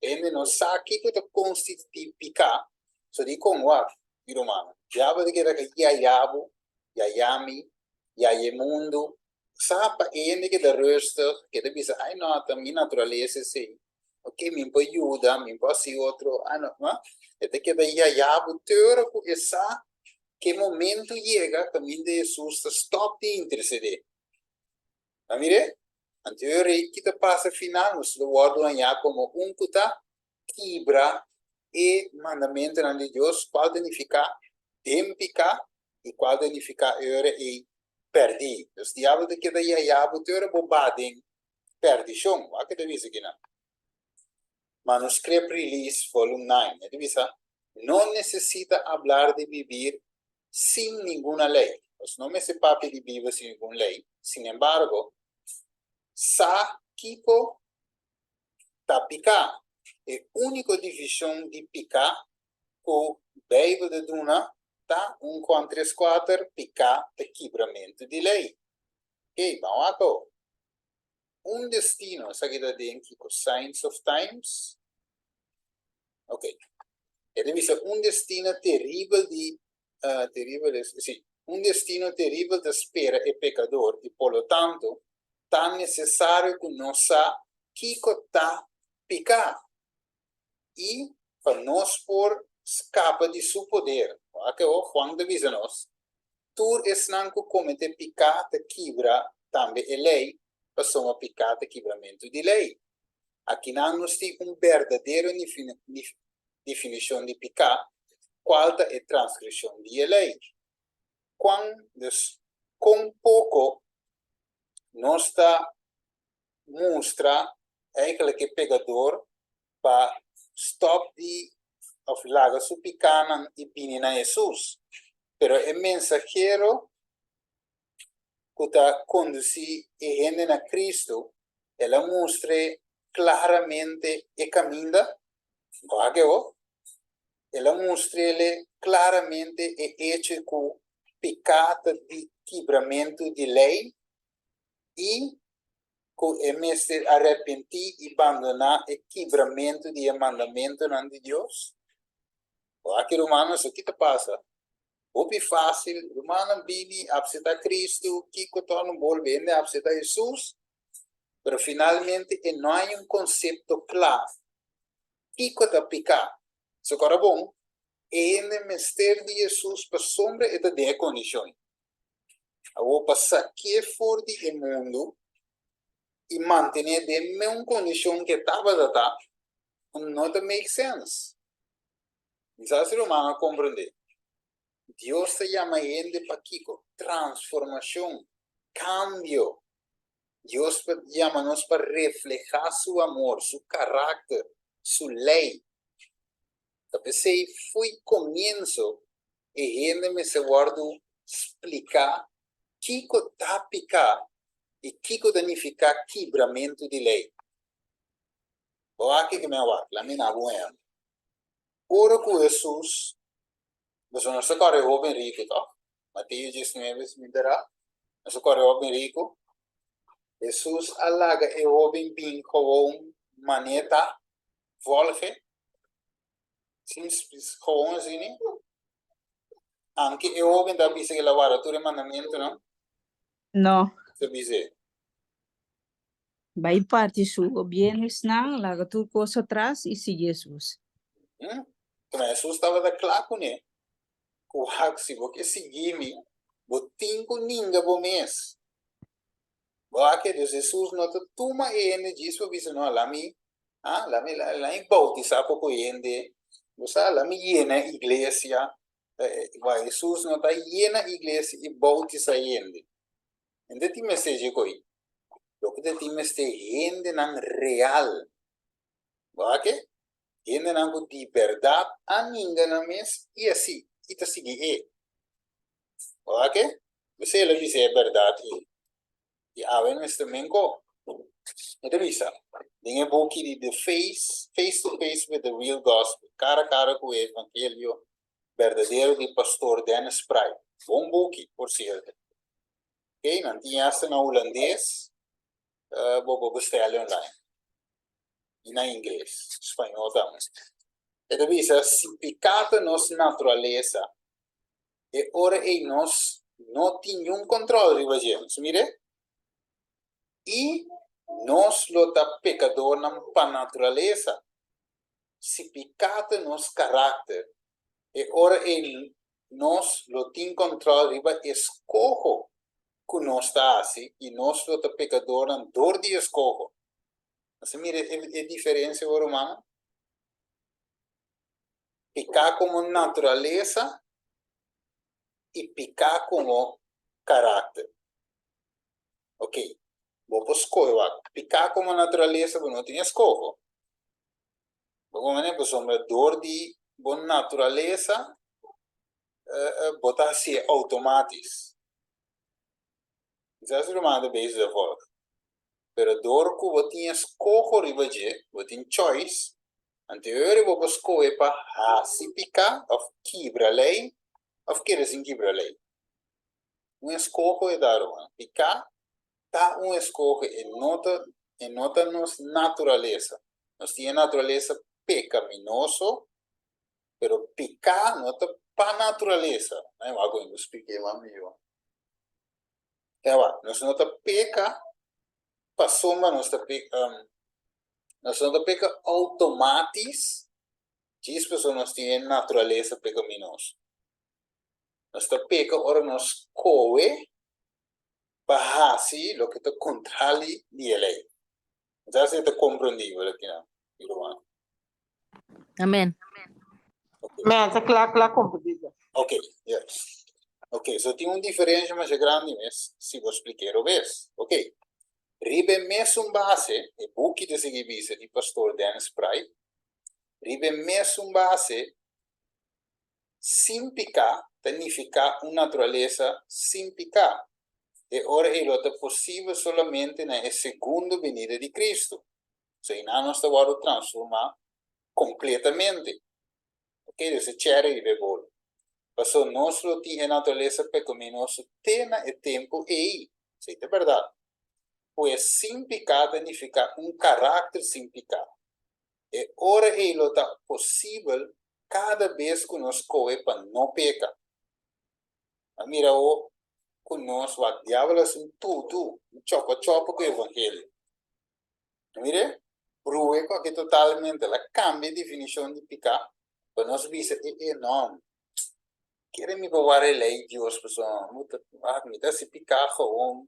[SPEAKER 1] ende no saki que te constitui pica, so di con wa, di romano, diabo de que ya yabo, ya yami, ya mundo, sapa ende que te rustig, que te visa, ai no, también naturaleza sim. Ok, me ajuda, me pode outro, ah não, não, é que daí a yabo teórico essa que momento llega, caminho de Jesus, stop de interceder. A mire, anterior que passa final, nos lo guardo allá como kuta, quebra e mandamento de Deus, qual danificar, tempicar, e qual danificar e perdi. Os diabos de que daí a boteira bobadem, perdição, o que deve ser aqui não? Manuscript Release, volume 9, é divisa. Não necessita falar de viver sem nenhuma lei. Os nomes se papi de viver sem nenhuma lei. Sin embargo, sa tipo ta picar. É a única divisão de picar o Bíblia de Duna tá 1,34 picar de quebramento de lei. Ok, vamos aqui. Um destino, essa aqui da dentro, Signs of Times. Ok. É um destino terrível de um destino terrível de espera e pecador e por lo tanto tan necessário que nós que está picar e para nós por escapa de seu poder. Aqui o Juan de Visanos, tu es nanco comete picar de quebra também é lei, para soma picar de quebramento de lei. Aqui não nos tem verdadeiro definição de pecar, qual é a transgressão de lei. Quando, com pouco, nós está mostra aquele que pecador para stop de aflaga su pecar e pinir a Jesus. Pero o mensageiro que está conduzir e gente a Cristo, ela mostra claramente o caminho. Ela mostra claramente o hecho que o pecado de quebramento de lei e que é mestre arrepentir e abandonar o quebramento de mandamento de Deus. Aqui, Romanos, o que te passa? Opi fácil, Romano bini, abseta Cristo, que torna volvendo a abseta Jesus, pero finalmente não há conceito claro. Que te picar? Se agora bom, o mistério de Jesus para sombra e de condições. Eu vou passar aqui fora do mundo e manter a mesma condição que estava da não make sense. Então, se o humano compreender, Deus te chama gente para Kiko, transformação, cambio. Deus chama-nos para reflejar seu amor, seu caráter, sua lei. Pensei, foi começo e gente me se guardou explicar que está picar e que danificar quebramento de lei. O aqui que me vai, lá me na boa. Ora com Jesus, você não se corre o bem rico, tá? Mateus 19 me dará, não se corre o bem rico. Jesus alaga e o bem bem com maneta, volge. Sim, com assim, né? Anche e o bem da bisa que lavar o mandamento, não?
[SPEAKER 3] No,
[SPEAKER 1] Se bisa.
[SPEAKER 3] vai parte su bienes na, laga tu cosa atrás e sigue Jesus.
[SPEAKER 1] Então, Jesus estava da claro, né? O se você seguir-me, botinho ninguém bom mês. Porque Jesus não toma ele diz para você não lá me lá em bautizar pouco ele você lá me llena igreja Jesus não tá llena igreja e bautiza ele então tem mensagem coi lo que tem mensagem gente não real porque gente não de verdade a ninguém não mês e assim kita seguir porque você ele diz é verdade e a vez também go então bisa ninguém book de face to face with the real gospel cara a cara com o evangelho verdadeiro de pastor Dennis Pry bom book por certo ok não tinha essa na holandês vou buscar online e na inglês espanhol também então bisa se pecado nossa natureza e ora e nós não tínhamos controle de gente mire e nós lota pecador na natureza se pecado nos caráter e ora ele nós lo tem controle riba escojo que nós está assim e nós lo pecador dor de escojo. Assim, mira, a diferença humana. Pecar como natureza e pecar como caráter. Ok, vou escolher. Pecar como natureza, não tem escolha. Como é que sombra dor de boa natureza, botar se automático. Isso é o mais base da volta. Pero dor que você tem escolha riba de, você tem choice. Anterior vou escolher para se picar ou quebra a lei, ou querer sem quebra a lei. Escolha é dar uma. Picar tá escolha e nota nos natureza. Nós temos natureza pecaminoso, pero picar nota para natureza. Não é algo que eu expliquei lá melhor. Nós nota peca para soma nós nota peca automático. Diz pessoas nós temos natureza pecaminosa. Nós peca ora nós coe para assim lo que te contrali de lei. Já se te compreendível aqui não, irmão.
[SPEAKER 6] Amén.
[SPEAKER 4] Me hace claro compreendida.
[SPEAKER 1] Ok, yes. Ok, so tem diferença mais grande, mas se vou explicar o vez. Ok. Ribe mesmo base, e book de seguir de pastor Dennis Pry, ribe mesmo base, sem picar, significa uma natureza sem picar. E ora ele é possível somente na segunda venida de Cristo. So, não nós estamos transformar completamente. Ok, esse chere e bebolo. Passou nós lo tinha natureza pecaminosa tem e tempo e isso é verdade. Pois sem pecado significa caráter sem pecado. E ora ele está possível cada vez que nós corre para não pecar. Mira o conosco o diabo assim tudo, chopa com o evangelho. Mire, brue com que totalmente ela cambia a definição de pecado. Para nós dizer não. Querem me provar a lei de Deus, pessoal. Me dá se picar com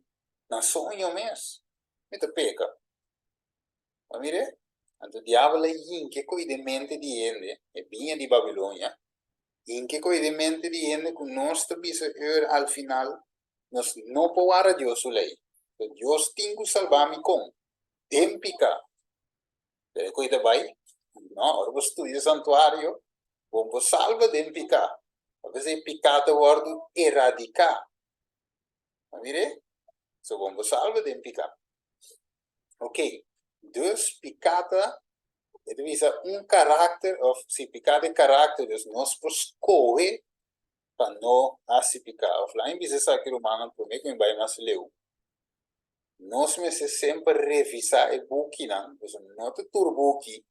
[SPEAKER 1] na sonho mesmo. Me dá peca. Mas mire, o diabo é inque com a mente de ele, é vinha de Babilônia, inque com a mente de ele, que nós também al final, nós não podemos a Deus a lei. Deus tem que salvar-me com tem picar. Pero cuida vai, não, agora vou estudar o santuário, vamos salvar de picar. A vezes pecado wordo erradicar. Mire? So vamos salva de pecado. Ok. Dus pecado é caráter, ou se pecado é caráter, dus nós escolhe para não assim pecar. Offline bisa aqui humano, por mim que vai mais leu. Nós sempre revisar o book, não? Não te turbo que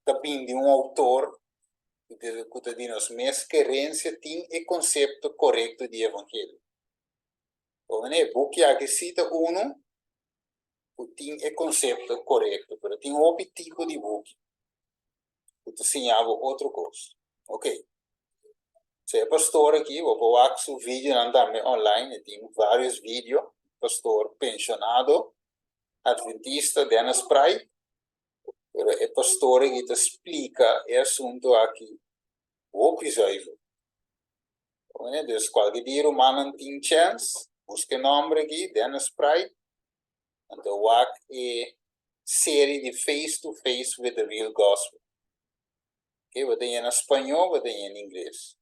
[SPEAKER 1] também de autor que diz mais querência tem o conceito correto de evangelho. O book aqui cita que tem o conceito correto, mas tem outro tipo de book que te ensinava outra coisa. Ok. Se é pastor aqui, vou pôr o vídeo também online, tem vários vídeos, pastor pensionado, adventista, Dennis Pry, é pastor que te explica o assunto aqui. O episódio. Então, qualquer dia humano tem chance, busque o nome aqui, Dennis Pry, então é série de Face to Face with the Real Gospel. Ok, vou ter em espanhol, vou ter em inglês.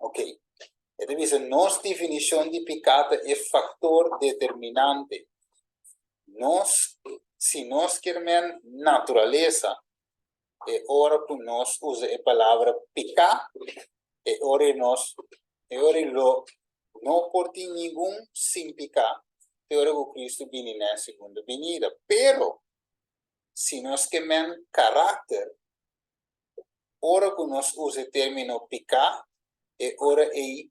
[SPEAKER 1] Ok, então, a nossa definição de pecado é fator determinante. Se nós queremos natureza, é hora que nós usamos a palavra pecar, é hora não por ter nenhum sem pecar, é hora que Cristo vem na segunda venida. Pero, se nós queremos caráter, hora que nós usamos o termo pecar, é hora que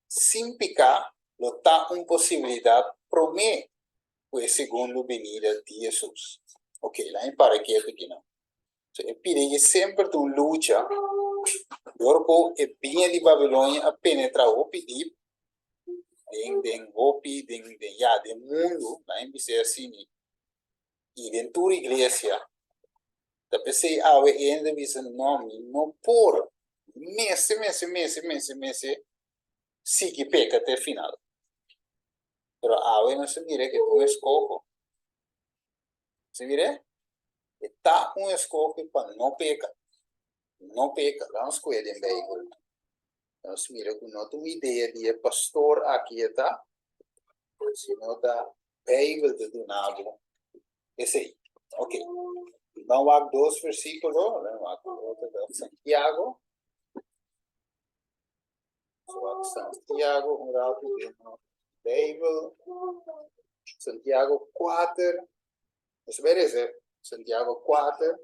[SPEAKER 1] sem pecar, não está uma possibilidade para mim, a segunda venida de Jesus. Ok, lá em paraquedas aqui não. Eu pedi sempre tu luta Dorpo e binha de Babilônia a penetrar o pedi den hopi den ya de mundo na embise assim e dentro da igreja da pensei ave ainda visa nome não por mese si que peca até final pero ave não se mira que tu escojo se mira está escojo para não peca vamos cuidar bem nós mira que não tem uma ideia de pastor aqui está se não dá Bíblia de nabo esse aí ok vamos lá dois versículos de Santiago Santiago rato de Bíblia Santiago 4 você vai dizer Santiago 4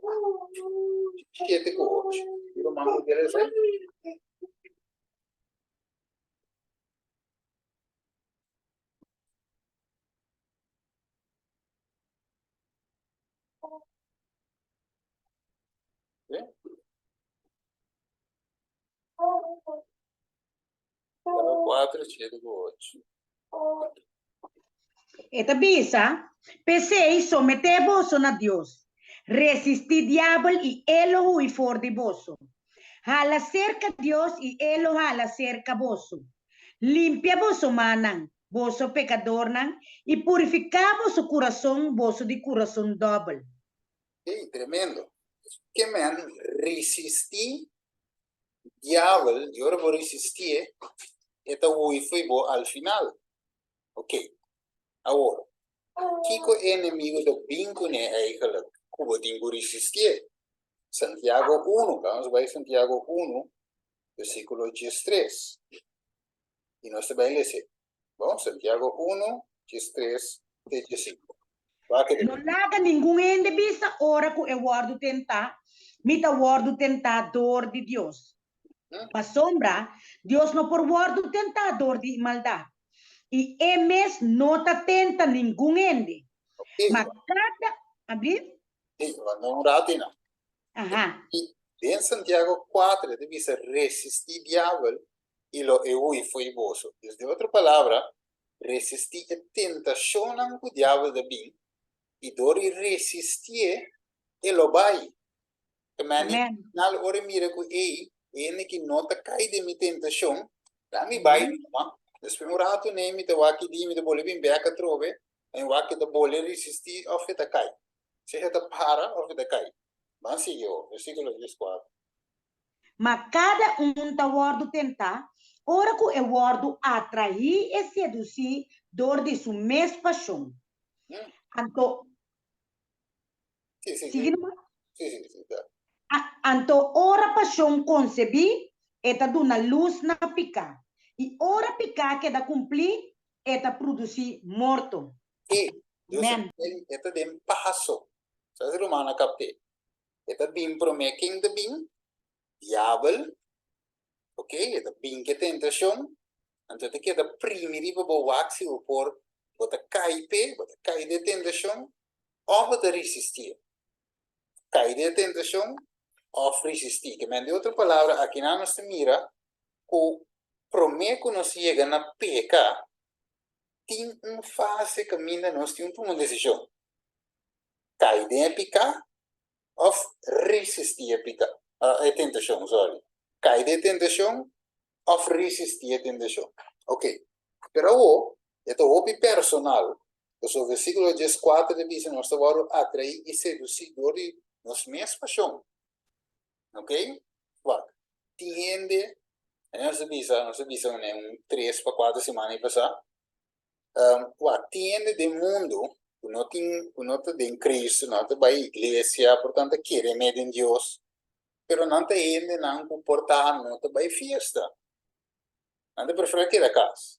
[SPEAKER 1] 7 com 8 eu mando deles aí Santiago 4 7 com 8
[SPEAKER 5] Esta bisa, pensei sometevos a Dios. Resistid diablo y él lo huir for de vosso. Jala cerca Dios y él lo jala cerca vosso. Limpia vosso manan, vosso pecador nan, y purifica vosso corazón, vosso de corazón doble.
[SPEAKER 1] Hey, tremendo. Que man resistir diablo, yo ahora voy a resistir, esta fue al final. Ok. Agora, Kiko inimigo do bingo né eigenlijk como dingo resistir. Santiago 1, vamos vai Santiago 1, versículo 13. E nós também ler. Bom, Santiago 1, 13, 15.
[SPEAKER 5] No laga ningún ende bisa ora ku e guardo tentar, mita guardo tentador de Dios. Pa sombra, Dios no por guardo tentador de maldad. Y emes no te tenta ningún ende.
[SPEAKER 1] Okay.
[SPEAKER 5] Mas cada, abrir?
[SPEAKER 1] Não ratina.
[SPEAKER 5] Ajá.
[SPEAKER 1] E em Santiago 4, deve resistir diabo e lo eu foi vosso. De outra palavra, resistir a tentação do diabo de bem e dori resistir e lo vai.
[SPEAKER 5] Amen.
[SPEAKER 1] Nal ore mira ku ene que nota cai de mi tentação, la mi vai ma. Después un rato ne mi te waki di mi te bole bin beka trove, en waki te bole resistir of te cai. Se te para of te cai. Mas sigo, versículo 14.
[SPEAKER 5] Mas cada um ta guardo tentar, ora ku e guardo atrair e seduzir dor de su mes paixão. Anto,
[SPEAKER 1] Sì, tá.
[SPEAKER 5] Anto ora paixão concebi, eta duna luz na pica. E ora pica que da cumprir, eta produzir morto.
[SPEAKER 1] E Deus
[SPEAKER 5] Amen.
[SPEAKER 1] eta dem passo. Sa romana capte. Eta bim promeking de bim, diabel, ok, eta bim que tentação, anto te queda primiri bo waxi o por bota cai de tentação, ou bota resistir. Cai de tentação, ou resistir. Que de outra palavra, aqui na nossa mira, o prometo nos chega na peca, tem fase que ainda nós temos uma decisão. Cai de pecar, ou resistir a pecar. A tentação, sorry. Cai de tentação, ou resistir a tentação. Ok. Pero é o personal. O versículo 14 diz, nós estamos a atrair e seduzir de nos mesmos paixão. Ok? What? Tiende, nós dizemos, né, 3 para 4 semanas passar. What? Tiende de mundo, não tem em Cristo, não tem para a igreja, portanto, quer medo em Deus, pero não tem ainda não comportar, não tem para a festa. Não tem prefere que a casa.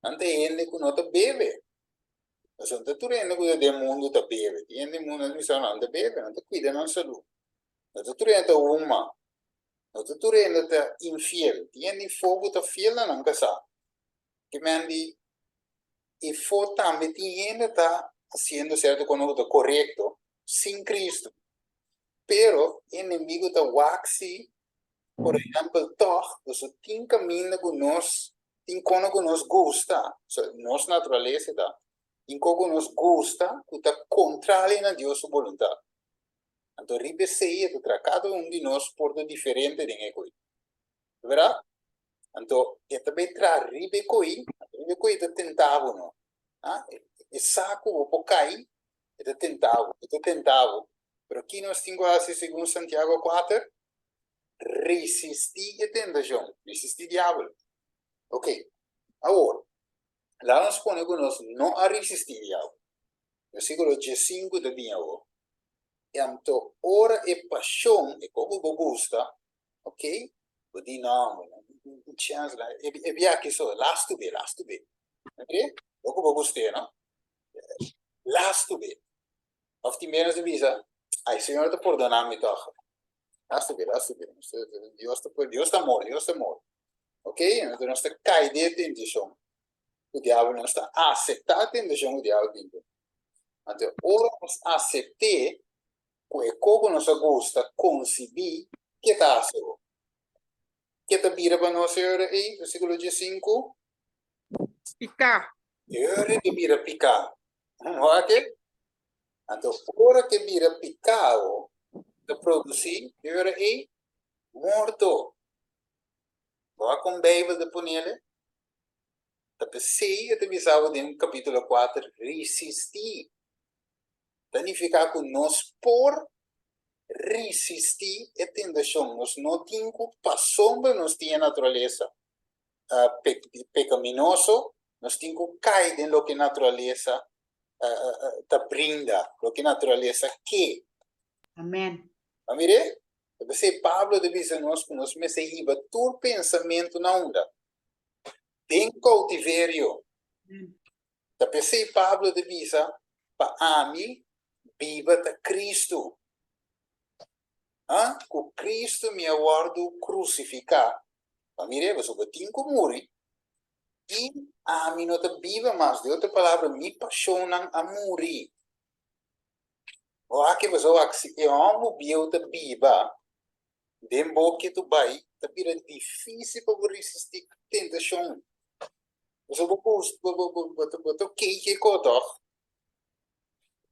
[SPEAKER 1] Não tem ainda que não tem bebe. Mas não tem tudo ainda que o mundo está bebe. Tem ainda mundo não tem bebe, não tem cuida não saúde. Não tem tudo ainda uma. Não tem tudo ainda está infiel. Tem ainda fogo está fiel não casar. Que mandi e for também tem ainda está haciendo certo con lo correcto sin Cristo. Pero el enemigo está waxi por exemplo, toch, você tem caminho que nós, tem como que nós gosta, nossa natureza, tá? Tem como nós gosta, que está contrário na Deus sua vontade. Então, ribe sei que cada de nós porta diferente de coisa, verdade? Então, é também tra ribe coi está tentado, não? Ah, e saco o pocai, é tentado, Pero aqui nós temos assim, segundo Santiago 4, resistir a tentação, resistir diabo. Ok, agora, lá nós põe que nós não a resistir diabo. Versículo 15 da diabo. Então, ora e paixão, e como gosta, ok? O dinamo, chance lá, e via que só, last to be, ok? O como gostei, não? Last to be. Of die menos de visa, ai, Senhor, te perdoname, toch? Last to be. Deus está morto. Ok? Então, nós está cai de tentação. O diabo não está a aceitar a tentação, o diabo tem. Então, ora nós aceitei, como nós gosta, conceber, que está a ser. Que está vira para nós, Senhor, aí, versículo 5.
[SPEAKER 4] Picar.
[SPEAKER 1] Senhor, que vira picar. Ok? Então, ora que vira picado, de produzir, Senhor, aí, morto. Vá com a Bíblia de Punele. Tapos eu avisava no capítulo 4, resistir. Significa que nós, por resistir a tentação, nós não temos sombra, nós temos a natureza pecaminosa, nós temos que cair em lo que a natureza te brinda, lo que a natureza quer.
[SPEAKER 5] Amén.
[SPEAKER 1] Amire? Tapos Pablo diz a nós que nós mesmo todo pensamento na onda. Tem cautiverio. Tapos Pablo diz para mim, viva de Cristo. Com Cristo me aguardo crucificar. Mire, você tem que morrer. E a mim não te viva mais. De outra palavra, me apaixonam a morrer. O aqui você vai se eu amo eu te viva. Dembo que tu vai, te vira difícil para resistir a tentação. Você vai que coto.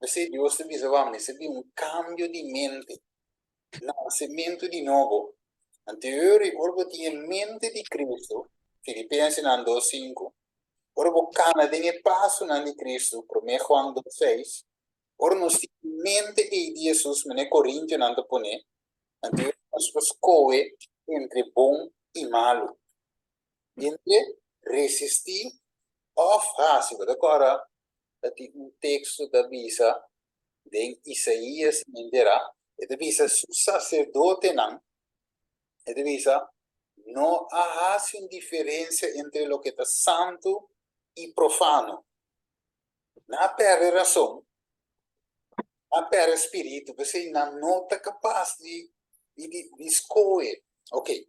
[SPEAKER 1] Você Deus te avisa, vamos, você viu cambio de mente. Nascimento de novo. Anterior, orbo tinha mente de Cristo. Filipenses 2:5. Orbo cana de passo na de Cristo. 1 Juan 2:6. Orbo nos mente de Jesus, mene Coríntios nando pone. Anterior, nos escoe entre bom e malo. Entre resistir ou fácil. Agora, um texto da Bisa, de Isaías, entenderá. E da Bisa, o sacerdote não. E da Bisa, não há diferença entre o que é santo e profano. Não perde razão, não perde espírito, você não está capaz de escolher. Ok.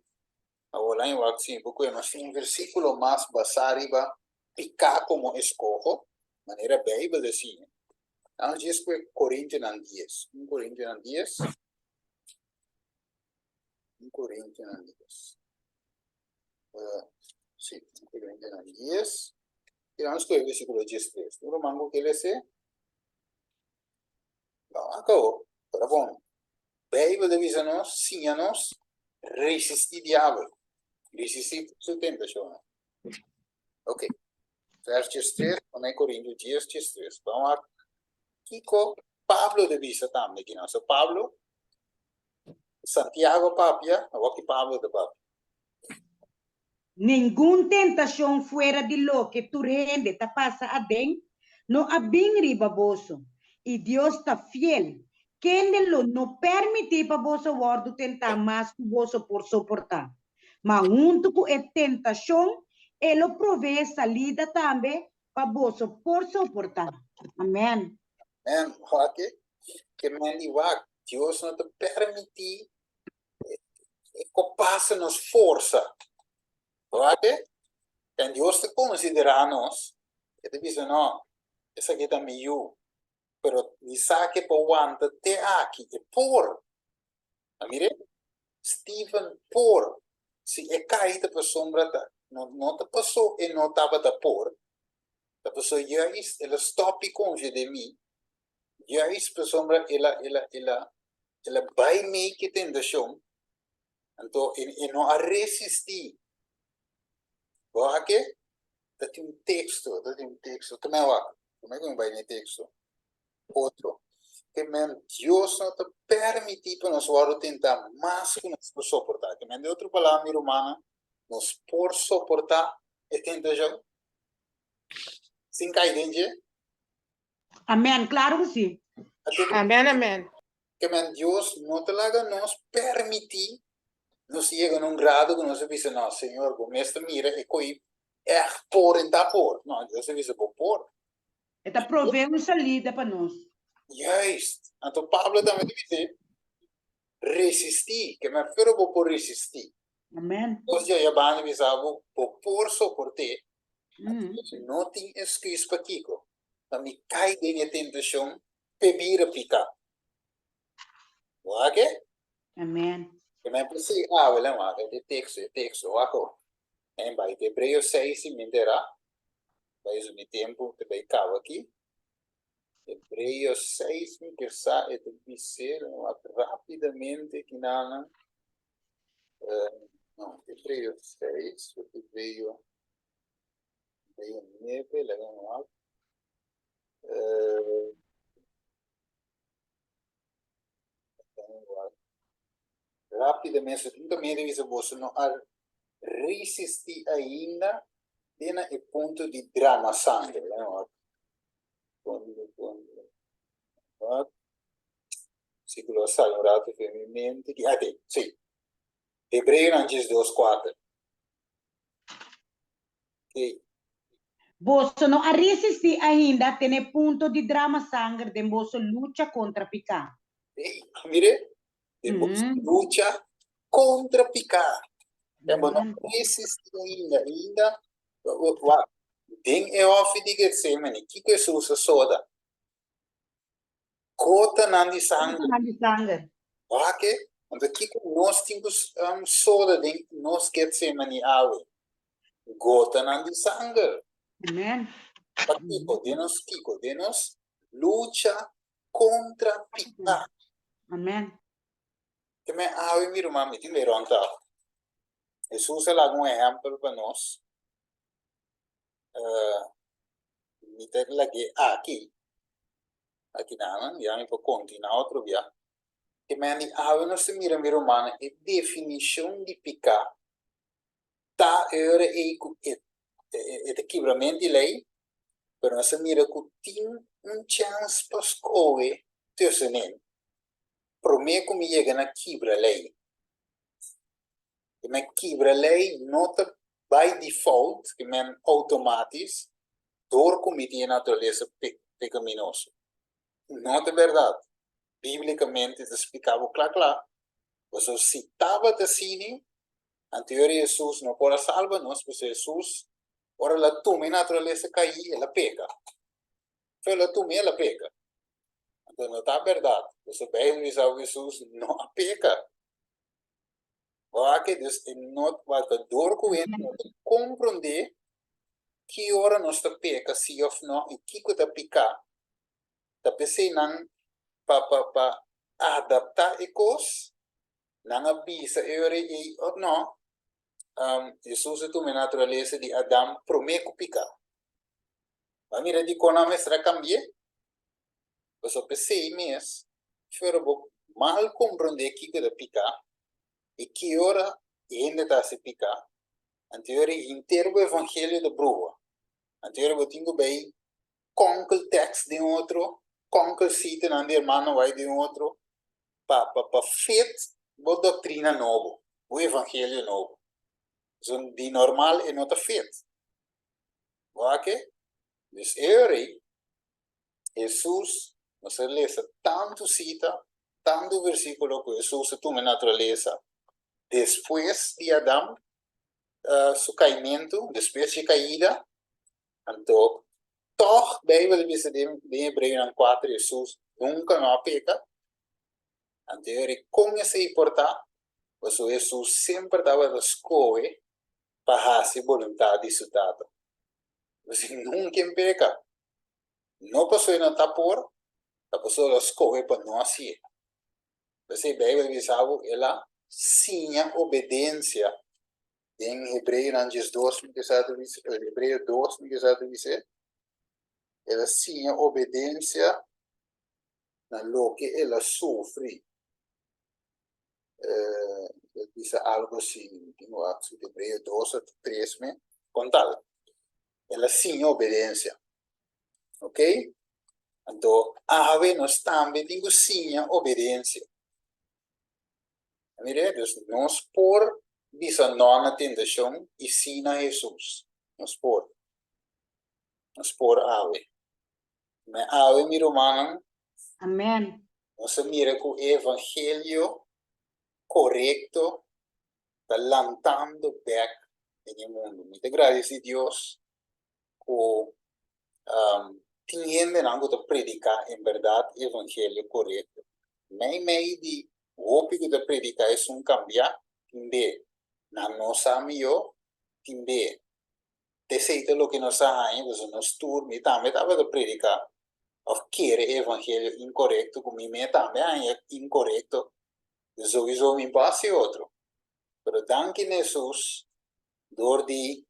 [SPEAKER 1] Agora, em assim, porque nós temos um versículo mais basariba, picar como escojo, maneira Bíblia assim. Então, diz que Coríntios 10. 1 Coríntios 10. 1 Coríntios 10. Sim, 1 Coríntios 10. E vamos com o versículo 13. No mango que ele se. Não, acabou. Tá bom. Bíblia avisa-nos, ensina-nos, resistir diabo. Resistir sua tentação. Ok. Verso 13, 1 Coríntios 10, 13. Vamos lá. Kiko, Pablo avisa também aqui, não? So, Pablo, Santiago Papia, ou que Pablo de Papia.
[SPEAKER 5] Ninguna tentación fuera de lo que tu rende te pasa adentro, no abin baboso. Y Dios está fiel. Que lo no permite para vos guardo tentar más que vos por soportar. Mas junto con la tentación, Él lo provee salida también para vos por soportar. Amén.
[SPEAKER 1] Amém. Ok? Que mendivar, Deus não te permite que passa-nos força. Ok? E Deus te considera nós. E te diz, não, essa aqui também eu. Pero ni saque para aguanta te aqui. E por. Mire? Stephen por, se é caída para sombra, não te passou e não estava da por, a pessoa juist, ela stop com de mim, juist para sombra, ela vai me que tentação, então, e não a resistir. Boa que? Dat tem um texto, como é que vai no texto? Outro. Que Deus não te permite para nós tentar mais que nós por suportar. Que de outra palavra, minha irmã, nós por suportar e tentação. Sem cair dentro.
[SPEAKER 5] Amén, claro que sí.
[SPEAKER 4] Amén, amén.
[SPEAKER 1] Que Deus não te laga nos permitir nos chega num grado que nós diz, não, Senhor, como esta mira e coi é por e tá por. Não, Deus diz por.
[SPEAKER 5] Está provendo salida para nós.
[SPEAKER 1] Juist. Então Pablo também diz resistir, que me fero por resistir.
[SPEAKER 5] Amén.
[SPEAKER 1] Os já bani bisavo por soportar.
[SPEAKER 5] Mm.
[SPEAKER 1] Não tem excuse para Kiko. Também cai em tentação beber picar. Ok?
[SPEAKER 5] Amén.
[SPEAKER 1] Que me pensei, olha, mas é texto, ok? Em vai de Hebreus 6 e me terá. Vai o tempo que vai cá aqui. Hebreus 6, me pensar, é de dizer rapidamente que não, Hebreus 6, porque veio 9, legal, rapidamente, também diz você não resistir ainda tem o ponto de drama sangue, né? Ciclo sagrado feminamente, que até, sim. Hebreus antes 2:4. Ok.
[SPEAKER 5] Você não a resistir ainda tem ponto de drama sangue de você luta contra picar.
[SPEAKER 1] Ei, mire, temos luta contra picar. Temos não resistir ainda, tem é off de Getsemane, que Jesus soda. Cota nandi sangue.
[SPEAKER 5] Sangue.
[SPEAKER 1] Ok? Então, que nós temos soda de nós Getsemane ave. Gota nandi sangue.
[SPEAKER 5] Amén.
[SPEAKER 1] Kiko, denos lucha contra picar.
[SPEAKER 5] Amén.
[SPEAKER 1] Que me ave mi irmã, me tiene ronda. Jesus é um exemplo para nós. Me tem aqui não, já me pode continuar outro dia. Que me ave nós mira mi irmã, é definição de picar. Tá era é quebramento de lei, pero nós mira que tem chance para escolher teu Promete que me chega na quebra lei. Que me quebra lei não by default, que me automatisch, door cometer natureza pecaminosa. Não é verdade. Biblicamente, se explicava claro. Você citava de cine, anterior Jesus não pode salvar, nós, porque Jesus, ora la tome natureza cair, ela peca. Foi la tome, ela peca. Então, não está verdade. Você vai dizer Jesus, não peca. Porque não vai door compreender que hora nós peca, se ou não, e que está picar. Da pensei não para adaptar a coisa, não avisa e ou não. Jesus é a natureza de Adão promete picar. Mas mira de quando a mestra cambia, você pensei mesmo, foi mal compreender que está picar e que hora ainda está se picar. Anterior inteiro o evangelho da brua. Anterior eu tinha bem conquel text de outro, conquel cita na de irmão vai de outro, para fit a doutrina nova, o evangelho novo. So de normal é não fit. Ok? Dus Jesus, você lê tanto cita, tanto versículo que Jesus toma natureza. Depois de Adão, su caimento, depois de caída, então, toch, Bijbel diz de Hebreus 4, Jesus nunca não peca. Então, ele começa a importar, Então, Jesus sempre estava na escola para fazer vontade de resultado. Você nunca peca. Não passou na tapor, a pessoa na escola para não assim. Você Bíblia diz algo, ela sim obediência. Em Hebreu, antes 2, Hebreu 2, dizer, ela sim obediência na lo que ela sofre. Diz algo assim, tenho aqui Hebreu 2, 3, contal. Ela sim obediência. Ok? Então, nós também temos sim obediência. Mire, nós por visa não tentação e sim a Jesus. Nós por Mas mi romano,
[SPEAKER 5] Amén.
[SPEAKER 1] nós mira que o evangelho correto está lançando back no mundo. Muito graças a Deus que tem gente que está predicar em verdade o evangelho correto. Meio de o que está predicar é cambiar, também. Na nossa amigo, também. Deseita lo que nós fazemos, nós turnos, e também estava a predicar. Of querer evangelho incorreto, como me também é incorreto. Sowieso me passe outro. Pero danke Jesus, door die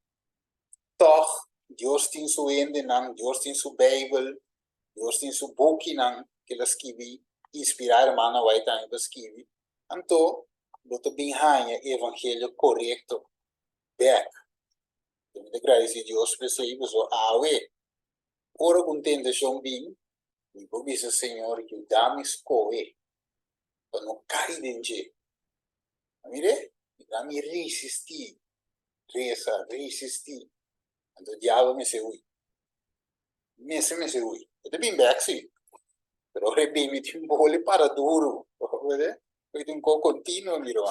[SPEAKER 1] toch, Deus tem sua ende nan, Deus tem sua Bijbel, Deus tem sua boek nan, que ela escrevi, inspirar mana vai também para escrever. Então, boto bem hanha evangelho correto, back. Então, de graça a Deus, percebe, so, ora com tentação bem, e por isso, Senhor, que dá-me escolher, para não cair dentro. Mire, dá-me resistir, resistir. Então, o diabo me segui. Me segui. Eu também back, sim. Pero ora bem, me tem um bole para duro. Vede? Eu tenho um contínuo, miro.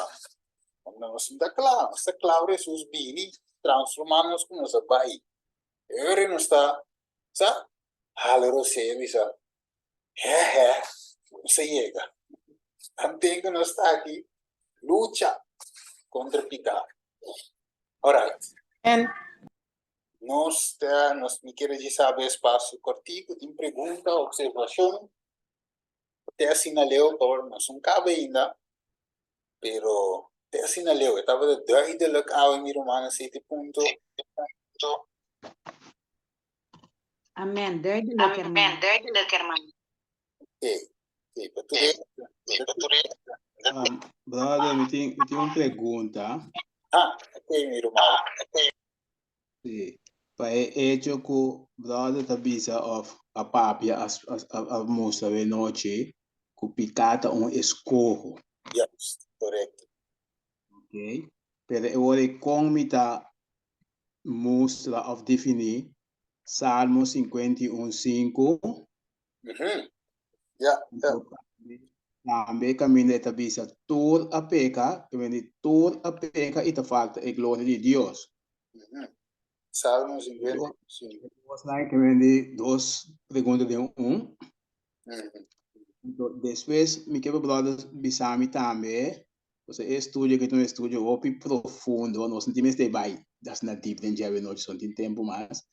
[SPEAKER 1] Nós está claro, Jesus bini, transformar-nos com nossa bai. Eu não está, sabe? Halero se visa. Você chega. Também que nós está aqui, luta contra o pecado. Alright.
[SPEAKER 4] And
[SPEAKER 1] Nós me queremos saber espaço cortico, tem pergunta, observação. Até assinaleu, nós não cabe ainda, pero até assinaleu. Eu estava duidelijk ao mi romano 7 ponto.
[SPEAKER 5] Amén. Duidelijk, hermano.
[SPEAKER 1] Ok, para tu ver.
[SPEAKER 7] Brother, me tem uma pergunta.
[SPEAKER 1] Ok, mi romano.
[SPEAKER 7] Sim. Para hecho que brother tá bisa of a papia a mostra de noite que picata escorro.
[SPEAKER 1] Yes, correto.
[SPEAKER 7] Ok? Pero eu vou comita mostra of definir Salmo 51:5. Também caminha tá bisa toda a peca, que vem toda a peca e tá falta a glória de Deus.
[SPEAKER 1] Salmo 55.
[SPEAKER 7] Que vem duas perguntas de um. Depois, me quero brothers bisami também. Você estuda que é um estudo opi profundo, nós não temos de vai, das na deep den já não são tem tempo mais.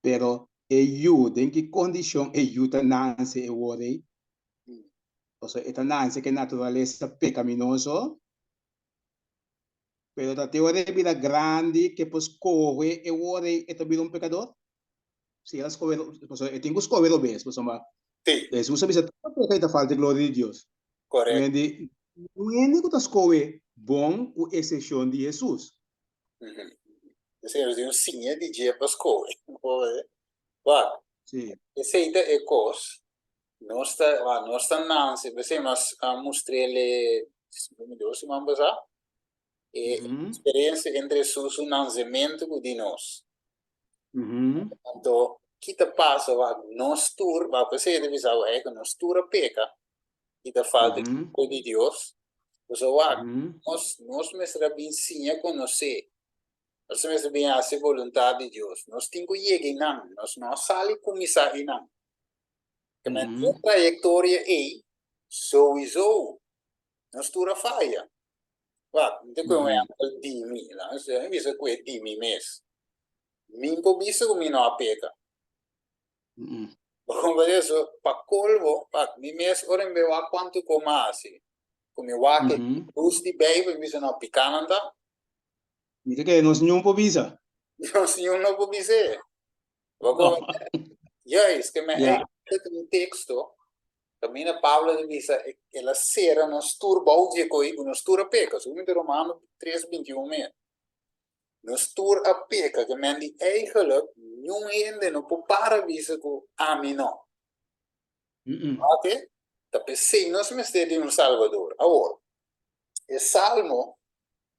[SPEAKER 7] Pero em que condição ajuda nance e worry. Ou seja, esta nance que natureza pecaminoso. Pero a teoria vida grande que pos corre e worry é também pecador. Se elas correr, eu tenho que correr o bem,
[SPEAKER 1] Sim,
[SPEAKER 7] Jesus sabe que está falta de glória de Deus.
[SPEAKER 1] correto.
[SPEAKER 7] Não é nem que tu escolhe bom com exceção de Jesus.
[SPEAKER 1] Você tem um sinha de dia para escolher. Vai.
[SPEAKER 7] Sim.
[SPEAKER 1] Esse aí é coisa. Nós está não, se você mostrei-lhe, se vamos a experiência entre Jesus e o nascimento de nós. Então, que te passa, nós tur, você deve saber que nós tur peca, e te falta de Deus. Então, nós mesmo bem sim a conhecer, nós mesmo bem a vontade de Deus. Nós temos que chegar em nós não sabe começar em não. Que na trajetória é, sowieso, nós tur falha. Wat, de ko ang dimi lang. So, bisa ko dimi mes. Mimpo bisa ko mino apeka. Como eso, pa colmo, pa mi mes ora me va quanto comasi. Come va che gusti baby bisa no picananta.
[SPEAKER 7] Mira que nos nyum po visa.
[SPEAKER 1] No signor no può dire. Ja, es que me
[SPEAKER 7] Ja.
[SPEAKER 1] un texto. Cammina Paolo de Visa e la sera non stur baudje coi uno stur a peca, so in Romano 3:21 meer. No stur a peca que men die eigenlijk jong hende no po para visa ko amino. Ok? Da pensei nos me stedi un Salvador. Agora, il salmo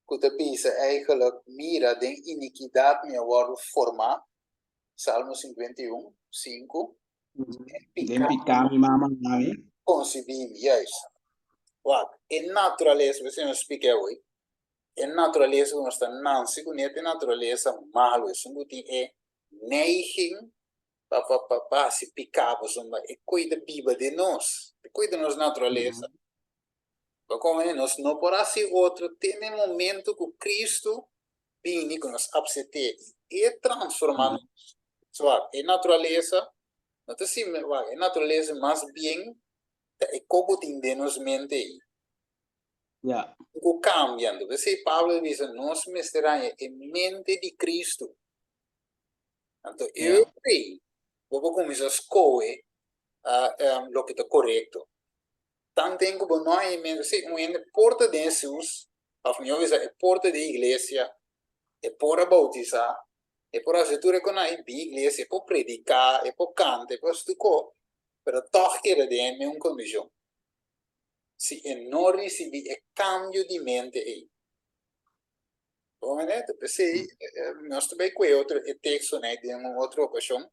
[SPEAKER 1] que da visa eigenlijk mira den iniquidade me agora forma Salmo 51, 5.
[SPEAKER 7] Den picami mama mami.
[SPEAKER 1] Concebimi, juist. Wat, in naturaleza, we zijn een speaker hoor. In naturaleza, we staan nansi, we niet in naturaleza malo, we zijn een neiging, pa, si picava, zomba, e cuida biba de nós, e cuida nos naturaleza. Pa como nós não porá se outro, tem um momento que Cristo vem com nos absete e transformando. Zwaar, in naturaleza, não te sim, in naturaleza, mas bem, e como tem de nos mente.
[SPEAKER 7] Ja.
[SPEAKER 1] O cambiando. Você Pablo diz, nós mesterá em mente de Cristo. Então, eu creio, vou começar a escolher o que está correto. Tanto tempo que nós em mente, se uma porta de Jesus, a minha vez é porta da igreja, é para bautizar, é para fazer tudo com a igreja, é para predicar, é para cantar, é para estudar, mas toch era de uma condição. Se não recebi o cambio de mente aí. Bom, né? Pensei, nós também com outro texto, né? De uma outra ocasião,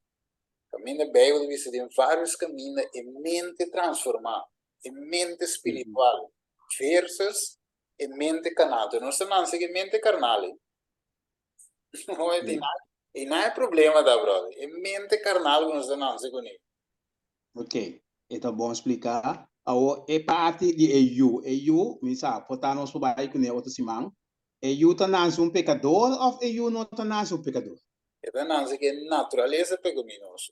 [SPEAKER 1] caminho bem, eu disse, de vários caminhos, e mente transformar, e mente espiritual, versus e mente carnal. Nós estamos falando mente carnal. Não é, e não é problema da brother, é mente carnal que nós estamos falando com ele.
[SPEAKER 7] Ok, então bom explicar. Agora, é parte de EU, me sabe, botar nós para baixo com o outro simão. EU tá nasce pecador ou EU não tá nasce pecador?
[SPEAKER 1] É nasce que natureza pecaminosa.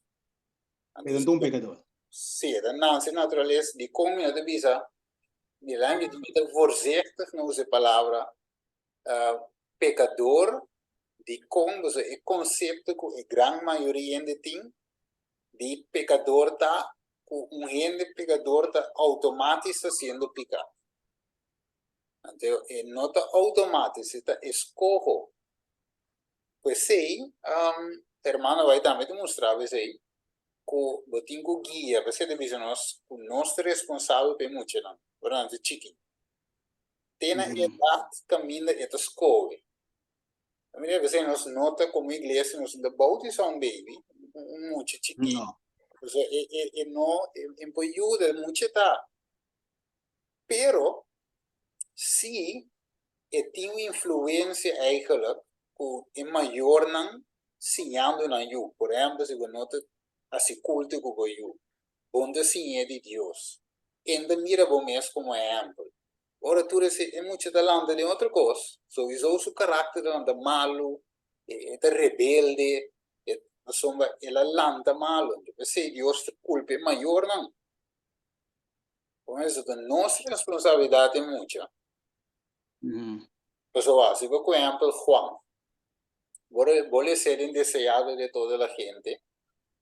[SPEAKER 7] Então pecador.
[SPEAKER 1] Sim, é nasce natureza de como eu devia de lá me devia voorzichtig não usa a palavra pecador de como o conceito que a grande maioria ainda tem de pecador tá gente pecador tá automático sendo pecado. Então, não está automático, está escojo. Pois sim, hermano vai também demonstrar, pois aí, que eu tenho guia, você deve dizer, nós responsável por muito, não? Portanto, chique. Tem a idade, caminho, e escola. A minha vez, nós nota como igreja, nós não bautizamos um baby, muito chique. E não, em ajuda, muito tá. Pero, se tem influência eigenlijk que é maior não sinhando na you, por exemplo, se você nota assim culto que you, onde sim é de Deus, ainda mira bom mesmo como exemplo. Ora tu é muito talento de outra coisa, so isso o caráter anda malo, é rebelde, insomma, ela lanta malo, se Deus te culpa é maior não. Com isso, a nossa responsabilidade é muita. Pessoal, se por exemplo, Juan, vuole ser deseado de toda a gente,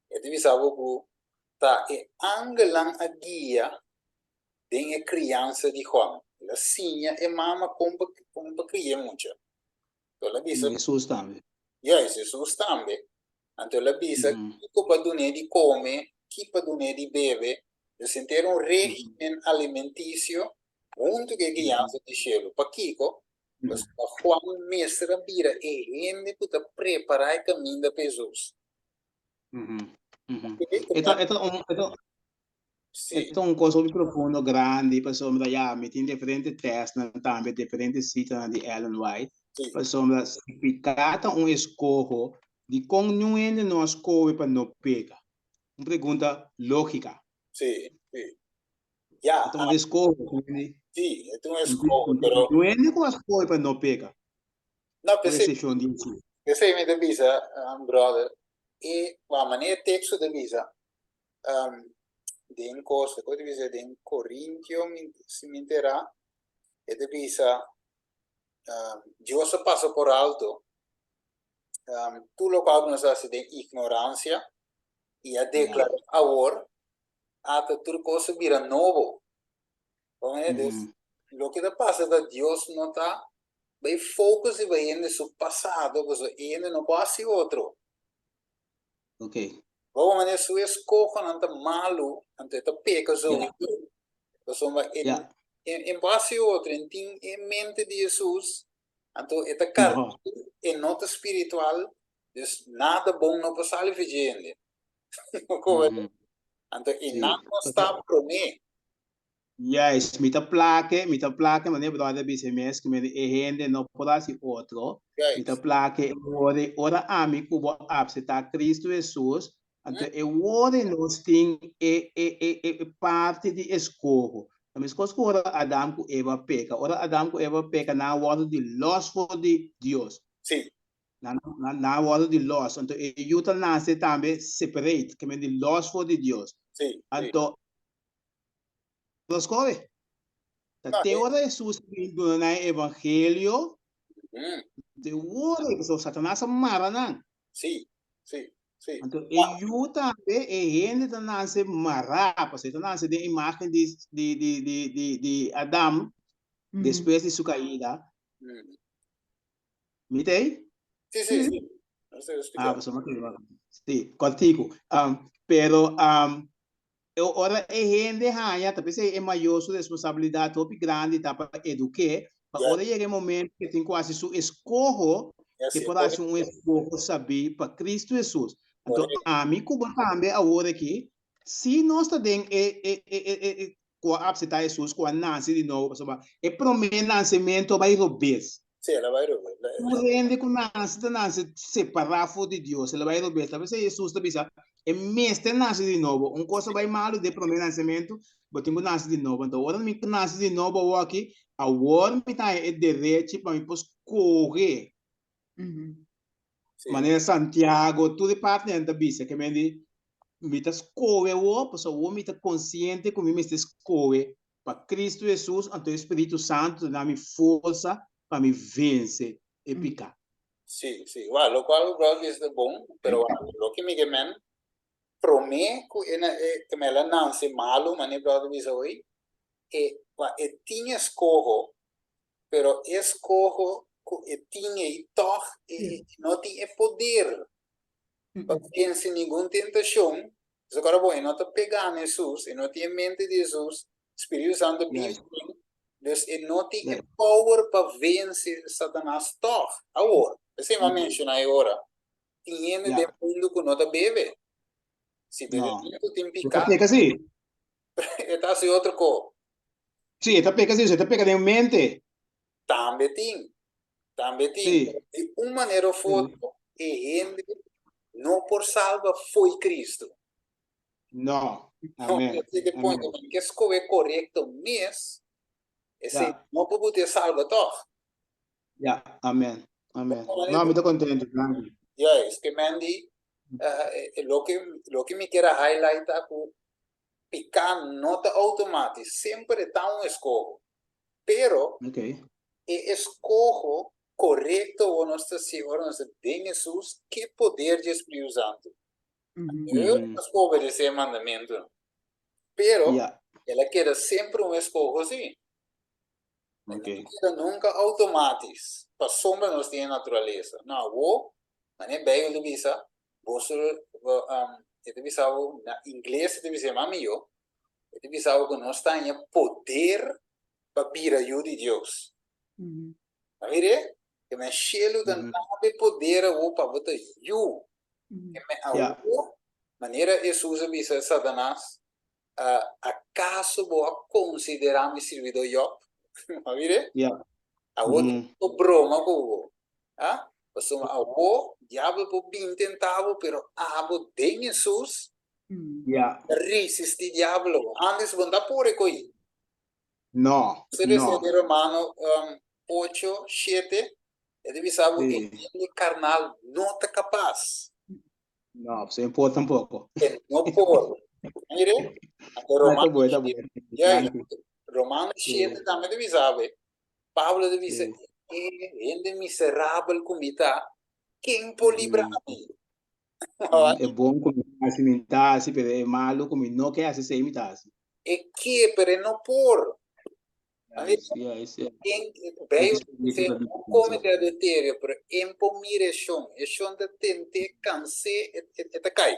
[SPEAKER 1] e tu sabe que está angelang a guia de a criança de Juan. La sinha e mama como criar muito. Então, ela diz,
[SPEAKER 7] Jesus também.
[SPEAKER 1] Jesus também. Então, ela diz, que para donar de comer, que para donar de beber, de sentir regime alimentício, muito que criança de chelo. Para Kiko, Juan mestre vira e gente que está preparar o caminho da Jesus.
[SPEAKER 7] Então, coisa muito profundo, grande, pessoal, me tem diferentes testes, também diferentes sítios de Ellen White. Pessoal, significado escorro de como não ainda não escorre para não pegar. Uma pergunta lógica.
[SPEAKER 1] Sim, sim. Já.
[SPEAKER 7] Então, escorro,
[SPEAKER 1] Sim, é uma escola, pero
[SPEAKER 7] Não é nem com as coisas para não pegar.
[SPEAKER 1] não
[SPEAKER 7] Com
[SPEAKER 1] pensei,
[SPEAKER 7] exceção disso.
[SPEAKER 1] me da visa, brother, e a maneira texto da visa, den costa, coisa visa den Corintio, se me interar, é da visa, Deus passa por alto, tu local não sabe de ignorância e a declara agora, até tudo coisa vira novo.
[SPEAKER 7] Uhum.
[SPEAKER 1] Lo que passa é que Deus não está bem focus e vai indo no passado, você ainda não passa outro.
[SPEAKER 7] Ok.
[SPEAKER 1] Vamos maneira sua escolha não está malo, não está peca sobre tudo. Você vai em base outro, em mente de Jesus, então é carne, é nota espiritual, nada bom não passa ali fazendo. Então e nada está prometido.
[SPEAKER 7] Yes, mita plaque, mas brother bise mes que me rende no poda si outro. Mita plaque ora ami cubo abseta Cristo Jesus. Então e ora nos tem parte de escorro. A minha escola ora Adam com Eva peca. Ora Adam com Eva peca na hora de loss for de Deus.
[SPEAKER 1] Sim.
[SPEAKER 7] Na hora de loss. Então e yuta nasce também separate, que me de loss for de Deus.
[SPEAKER 1] Sim.
[SPEAKER 7] Então das coisas. Até hora Jesus vindo na evangelho, de hora que o Satanás amara não.
[SPEAKER 1] Sim.
[SPEAKER 7] Então, eu também gente que nasce mará, porque nasce de imagem de Adão, depois de sua caída. Me tem?
[SPEAKER 1] Sim.
[SPEAKER 7] Ah, você não tem. Sim, contigo. Pero ora gente hanya, tapi é maior sua responsabilidade, top grande, tá para educar. Ora chega um momento que tem quase su escorro, que pode ser um escorro saber para Cristo Jesus. Então, a mim Cuba também agora aqui, se nós também com a abseta Jesus, com a nasce de novo, é promessa nascimento vai romper.
[SPEAKER 1] Sim, ela vai romper.
[SPEAKER 7] Rende com nasce separado de Deus, ela vai romper. Talvez Jesus também é mestre nasce de novo. Um coisa vai malo de primeiro nascimento, mas tenho nasce de novo. Então, agora me nasce de novo aqui, agora me tá direito para me correr. Maneira Santiago, tudo parte da bisa que me tá correr o, pessoa o me tá consciente como me está correr para Cristo Jesus, então o Espírito Santo dá me força para me vencer e picar.
[SPEAKER 1] Sim. Well, lo qual é bom, pero lo que me gemen prometo que me la nance malo, mane brother bisa hoy, tinha escorro, pero escorro tinha e toch não tinha poder. Porque sem nenhuma tentação, agora bom, não está pegando Jesus, e não tinha mente de Jesus, Espírito Santo vive, então não tinha poder para vencer Satanás toch. Agora, você vai mencionar agora, tinha de mundo que não está bebe. Se bebe muito, tem picado.
[SPEAKER 7] Está assim?
[SPEAKER 1] Está assim outra coisa.
[SPEAKER 7] Sim, está pega assim, está pega em mente.
[SPEAKER 1] Também tem. De uma maneira ou outra, e gente não por salva foi Cristo.
[SPEAKER 7] Não. Amém.
[SPEAKER 1] Que escolher correto mesmo, esse não pode ter salva toch.
[SPEAKER 7] Amém. Não, me estou contente, tranquilo.
[SPEAKER 1] Es que Mandy, lo que me quiera highlight é que picar nota automática sempre está um escojo, pero escojo correto o nossa Senhora, nossa de Jesus, que poder de Espírito Santo. Eu não posso obedecer mandamento, pero ela quer sempre um escojo assim. Não quer nunca automático, para sombra nós tem natureza. Não, mas é bem ele bisa, você ele bisa na inglês ele bisa mamio, ele bisa que nós tem poder para vir a ajuda de Deus. A ver, que me chelo da nave poder o para botar you. Que me a maneira Jesus bisa Satanás, acaso vou considerar me servidor Job? A ver? A outra broma com ah? Pastor, o diabo pode intentar, pero abo de Jesus resistir diabo. Antes banda por coi.
[SPEAKER 7] No,
[SPEAKER 1] Se dice
[SPEAKER 7] no.
[SPEAKER 1] de Romano 8, 7, e devi sapere
[SPEAKER 7] Sí.
[SPEAKER 1] que el carnal no está capaz.
[SPEAKER 7] No, se importa un poco.
[SPEAKER 1] Que no por. Mire, ante
[SPEAKER 7] No,
[SPEAKER 1] Romano
[SPEAKER 7] está bueno.
[SPEAKER 1] 7, ya,
[SPEAKER 7] Tranqui.
[SPEAKER 1] Romano
[SPEAKER 7] Sí.
[SPEAKER 1] 7 também devi sapere. Pablo devi
[SPEAKER 7] Sí.
[SPEAKER 1] dire, ende miserabile comita, quem può librarmi?
[SPEAKER 7] É bom comer imitar-se, mas é malo comer não quer se imitar-se.
[SPEAKER 1] E que per não por.
[SPEAKER 7] Yes, yes.
[SPEAKER 1] Quem bem dizer, come de adultério, por empomire chão, e chão de tente, canse, e cai.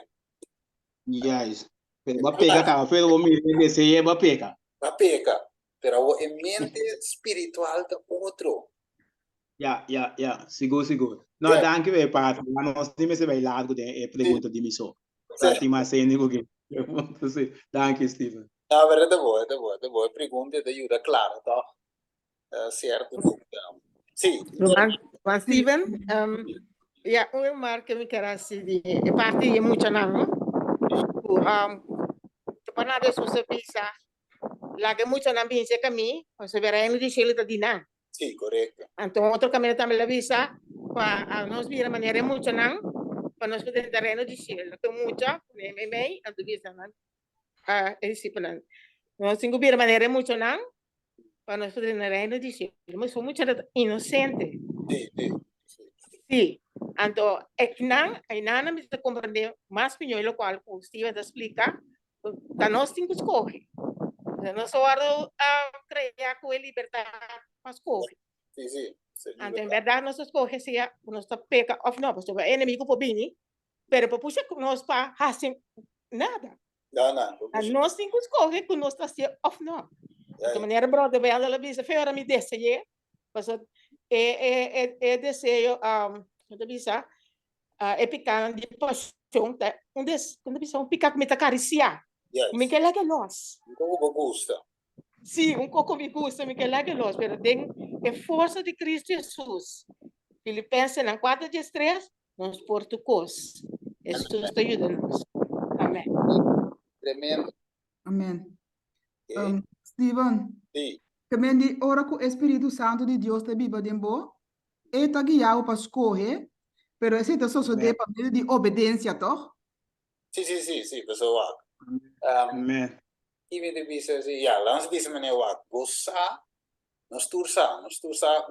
[SPEAKER 7] Yes. Pero va peca, cara, pero vos mire, se lleva peca.
[SPEAKER 1] Va peca, pero a mente espiritual de outro.
[SPEAKER 7] Ja, seguro, seguro. No,
[SPEAKER 1] Yeah.
[SPEAKER 7] danke weer, Pat. Maar nós temos esse vai lá, é pergunta de missão.
[SPEAKER 1] Sim.
[SPEAKER 7] Tá, mas sem ninguém. Danke, Steven.
[SPEAKER 1] Na verdade, é boa. Pergunta de ajuda, claro, tá? Certo. Sim.
[SPEAKER 4] Mas Steven, ja, un remarque que me quero assim de parte de muito não. Para de sua visa, lá que muito não pensa que mim, você verá no de Chile da Dina.
[SPEAKER 1] Sim, correto.
[SPEAKER 4] Então outro caminho também la visa para nós vir a maneira muito não, para nós poder terreno de Chile. Que muito, me, a visa não. É disciplina. Nós temos que vir a maneira muito não, para nós poder terreno de Chile. Mas sou muito inocente.
[SPEAKER 1] Sim.
[SPEAKER 4] Sí, então, é que não me compreender mais melhor o qual o Steven explica, da nós temos que escolher. Nós só criar com a liberdade para escolher.
[SPEAKER 1] Sim.
[SPEAKER 4] Então, em verdade, nós escolhemos se nós peca ou não, porque é inimigo por bem, mas para puxar com nós para fazer nada.
[SPEAKER 1] Não.
[SPEAKER 4] Nós temos que escolher com nós para ser ou não. De maneira brother, vai ela dizer, fora me desejo, porque é desejo, quando bisa, é picar de paixão, quando bisa picar com me acariciar, me quer lá que nós.
[SPEAKER 1] Como gosta.
[SPEAKER 4] Sim, pouco me gusta, me quer lá que nós, mas tem a força de Cristo Jesus. Filipenses 4:3, nós português. Jesus está ajudando-nos. Amém.
[SPEAKER 1] Tremendo.
[SPEAKER 2] Amém.
[SPEAKER 1] Okay.
[SPEAKER 2] Steven,
[SPEAKER 1] Sim.
[SPEAKER 2] também de ora com o Espírito Santo de Deus te biba de boa, e tá guiado para escolher, pero esse é só depende de obediência, toch?
[SPEAKER 1] Sim, pessoal.
[SPEAKER 7] Amen.
[SPEAKER 1] Even de bisa assim, ja, langs bisa meneer wat, gossa, nós tursa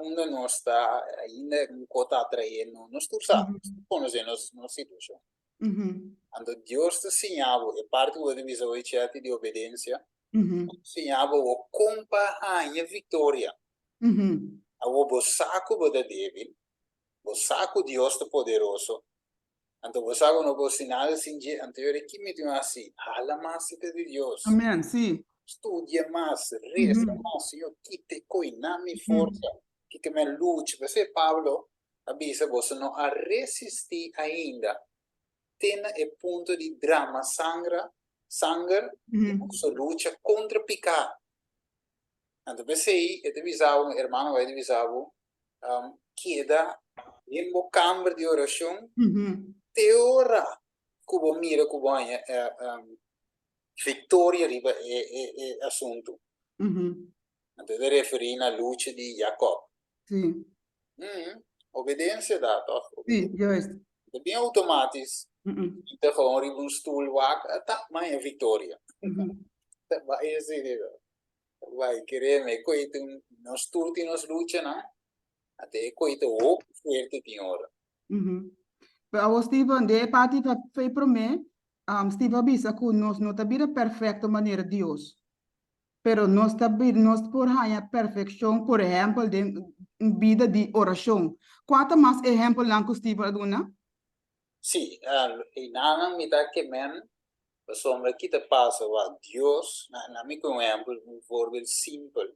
[SPEAKER 1] onde nós está ainda cota atraindo, nós tursa, conhecemos nossa situação. Então Deus te ensinava, e parte do bisa o chat de obediência, ensinava o companhia vitória. A o saco da David, o saco Deus te poderoso. Então o saco no o sinal assim, anterior que me deu assim, hala mais de Deus.
[SPEAKER 2] Amém, sim.
[SPEAKER 1] Studia mais, resta mais, io quite coina mi forza, que me luce, perché Paolo avvisa você não a resistir ainda, tem o ponto de drama, sangue, você luta contra picar. Então, você aí, eu te avisava, irmão, eu te avisava, queda em uma câmara de oração, te ora, como mira, como Victoria riba é assunto. Então, de referir à luta de Jacob.
[SPEAKER 2] Sim.
[SPEAKER 1] Obediência dá, toch?
[SPEAKER 2] Sim, juist.
[SPEAKER 1] É bem automático. Então, gewoon riba um stoel waken, tá, mas é Victoria. Vai assim, vai querer me coito nos stoel que nos luta, não? Até coito o fuerte de hora.
[SPEAKER 2] Pero Steven, de parte foi para mim, Steven bisa que nós não tabira perfeita maneira de Deus. Pero nós tabira, nós por a perfeição, por exemplo, de vida de oração. Quanto mais exemplo lá que Steven aduna?
[SPEAKER 1] Sim, e não me dá que men, a sombra que te passa, va Deus, na me com exemplo, voorbeeld simples.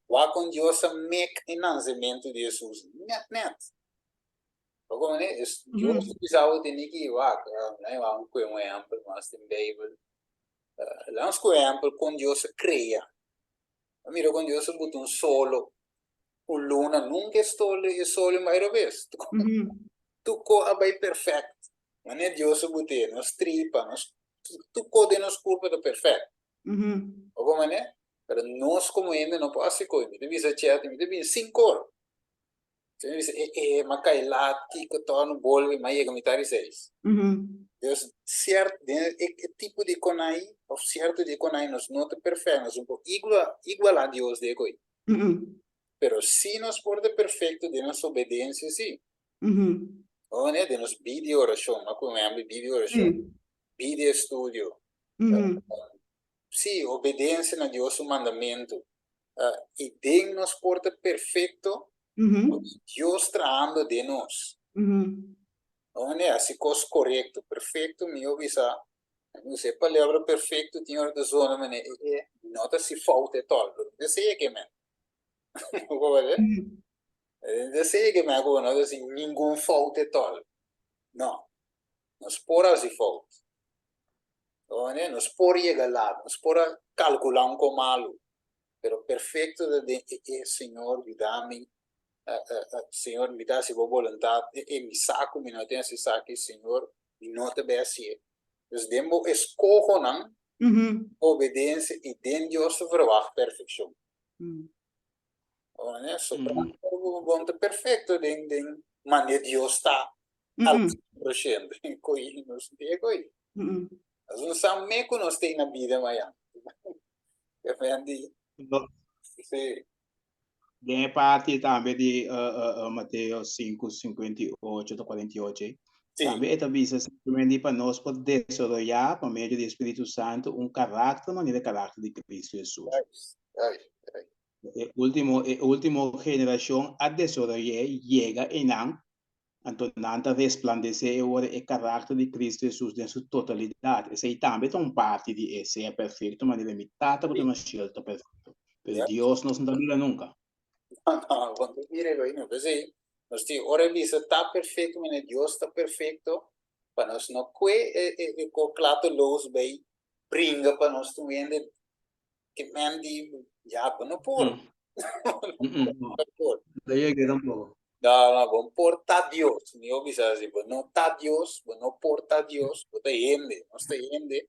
[SPEAKER 1] Waar kon Deus a make enhancemento de Jesus? Net. Como né? Deus precisava de ninguém lá, né? Vamos com exemplo, mas tem Bíblia. Vamos com exemplo, quando Deus cria. Mira, quando Deus botou um solo, o luna nunca é solo mais vez. Tu corre bem perfeito. Mas Deus botou nos tripa, tu corre nos corpo do perfeito. Opo mané, pero nós como ainda não pode ser coisa. Me visa chat, me visa 5 horas. Você me visa, macai lá, tico, torno, bolve, mas é comitário 6. Deus, certo, que tipo de conai, ou certo de conai, nós não te perfeitos, um pouco igual a Deus de coi. Pero se nós for de perfeito de nossa obediência, sim. Ou né, de nos vídeo oração, mas como é vídeo oração, vídeo estudio. Sim, obediência na Deus o mandamento. E de nos porta perfeito, Deus traando de nós. Não é assim, coisa correto, perfeito, me avisa. Não sei, palavra perfeito, tinha da zona, mas nota se falta tal. Eu sei que é, eu sei que é, não assim, nenhum falta tal. Não, nós por se falta. Nós por chegar lá, nós por calcular como malo. Pero perfeito de Senhor, me dá-me, Senhor, me dá se boa vontade, me saco, me não tem se saque, Senhor, me não te bem assim. Então, demo escojo não, obediência e dentro de Deus verwacht perfeição. So, para perfeito, den maneira Deus está al 100%, coi, não sei, coi. Mas não sabe me que nós tem na vida, mas eu vendi, sim.
[SPEAKER 7] Tem parte também de Mateus 5, 58 a 48. Também é simplesmente para nós poder desarrollar, por meio do Espírito Santo, caráter, maneira de caráter de Cristo Jesus. Última geração a desarrollar chega em não, então não resplandecer o caráter de Cristo Jesus em sua totalidade. Esse também é parte de esse é perfeito, maneira limitada, porque não é perfeito. Mas Deus não se dá nunca.
[SPEAKER 1] Não, quando mira aí, não sei, nós temos ora visa está perfeito, mas Deus está perfeito, para nós não que com claro luz bem brinca para nós também que mendi já para não por.
[SPEAKER 7] Daí que tampoco.
[SPEAKER 1] Não, vamos portar Deus, me avisa assim, não tá Deus, não portar Deus, não tem gente,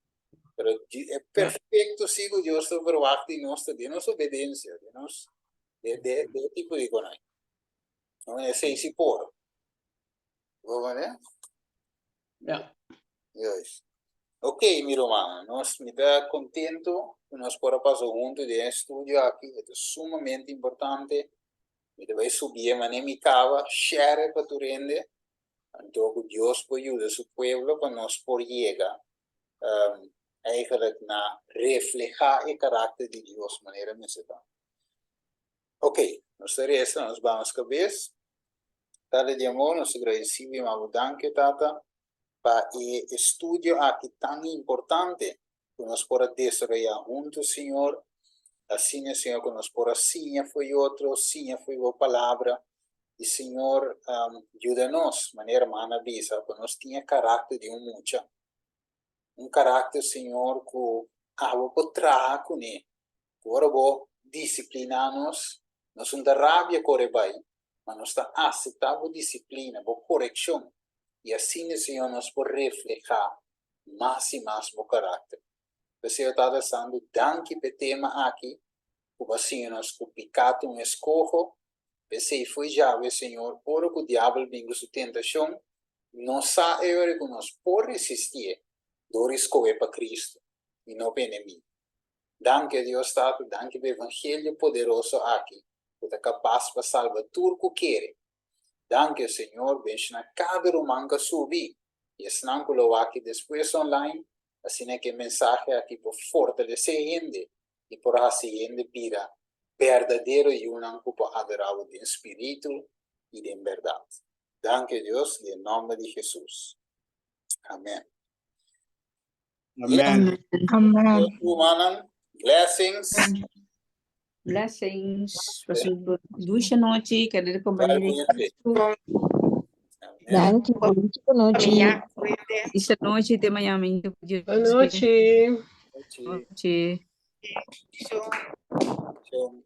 [SPEAKER 1] pero é perfeito sigo Deus sobre o acto de nossa obediência, de nós de tipo de coisa. Não é sei se por. Vamos né? Yes. Ok, mi romano, nós me dá contento que nós podemos passar junto de estúdio aqui, é sumamente importante. Me deve subir, mas nem me cava, share para tu rende. Então, que Deus pode ajudar seu povo para nós por chegar. Eigenlijk na reflejar o caráter de Deus, maneira meseta. Ok, nós nós vamos cabeça. Tale de amor, nós agradecemos, mas danke, tata, para o estudo aqui tão importante que nós podemos desarrollar juntos, Senhor. Assim, Senhor, que nós podemos sim, foi outro, sim, foi a palavra. E, Senhor, ajuda-nos, maneira mana visa, para nós tenha caráter de mucha. Caráter, Senhor, que água por trás com ele. Agora vou disciplinar-nos, nós não dá rabia correr bem, mas nós está aceitável disciplina, boa correção. E assim, Senhor, nós podemos refletir mais e mais o caráter. O Senhor está dando danke para o tema aqui, o assim nós com pecado um escorro, pensei foi já, Senhor, por que o diabo vem com sua tentação, não sabe que nós podemos resistir, do escolher para Cristo, e não para o inimigo. Danke a Deus, Tato, danke para o Evangelho poderoso aqui, que é capaz de salvar tudo o que quer. Danke, Senhor, benche na cada romano que subi, e assim que lo aqui depois online, assim é que a mensagem aqui por fortalecer a gente, e por assim a gente vira verdadeiro e para adorar o Espírito e de verdade. Danke a Deus, em nome de Jesus. Amém.
[SPEAKER 7] Amen.
[SPEAKER 5] Amen.
[SPEAKER 1] Humanan, blessings.
[SPEAKER 3] Blessings. Duas noite, quero companheiro.
[SPEAKER 6] Thank you. Boa noite.
[SPEAKER 4] Caminhar, aprender.
[SPEAKER 3] Esta noite de manhã,
[SPEAKER 8] Boa noite.
[SPEAKER 3] noite.
[SPEAKER 4] Show.
[SPEAKER 1] Shalom.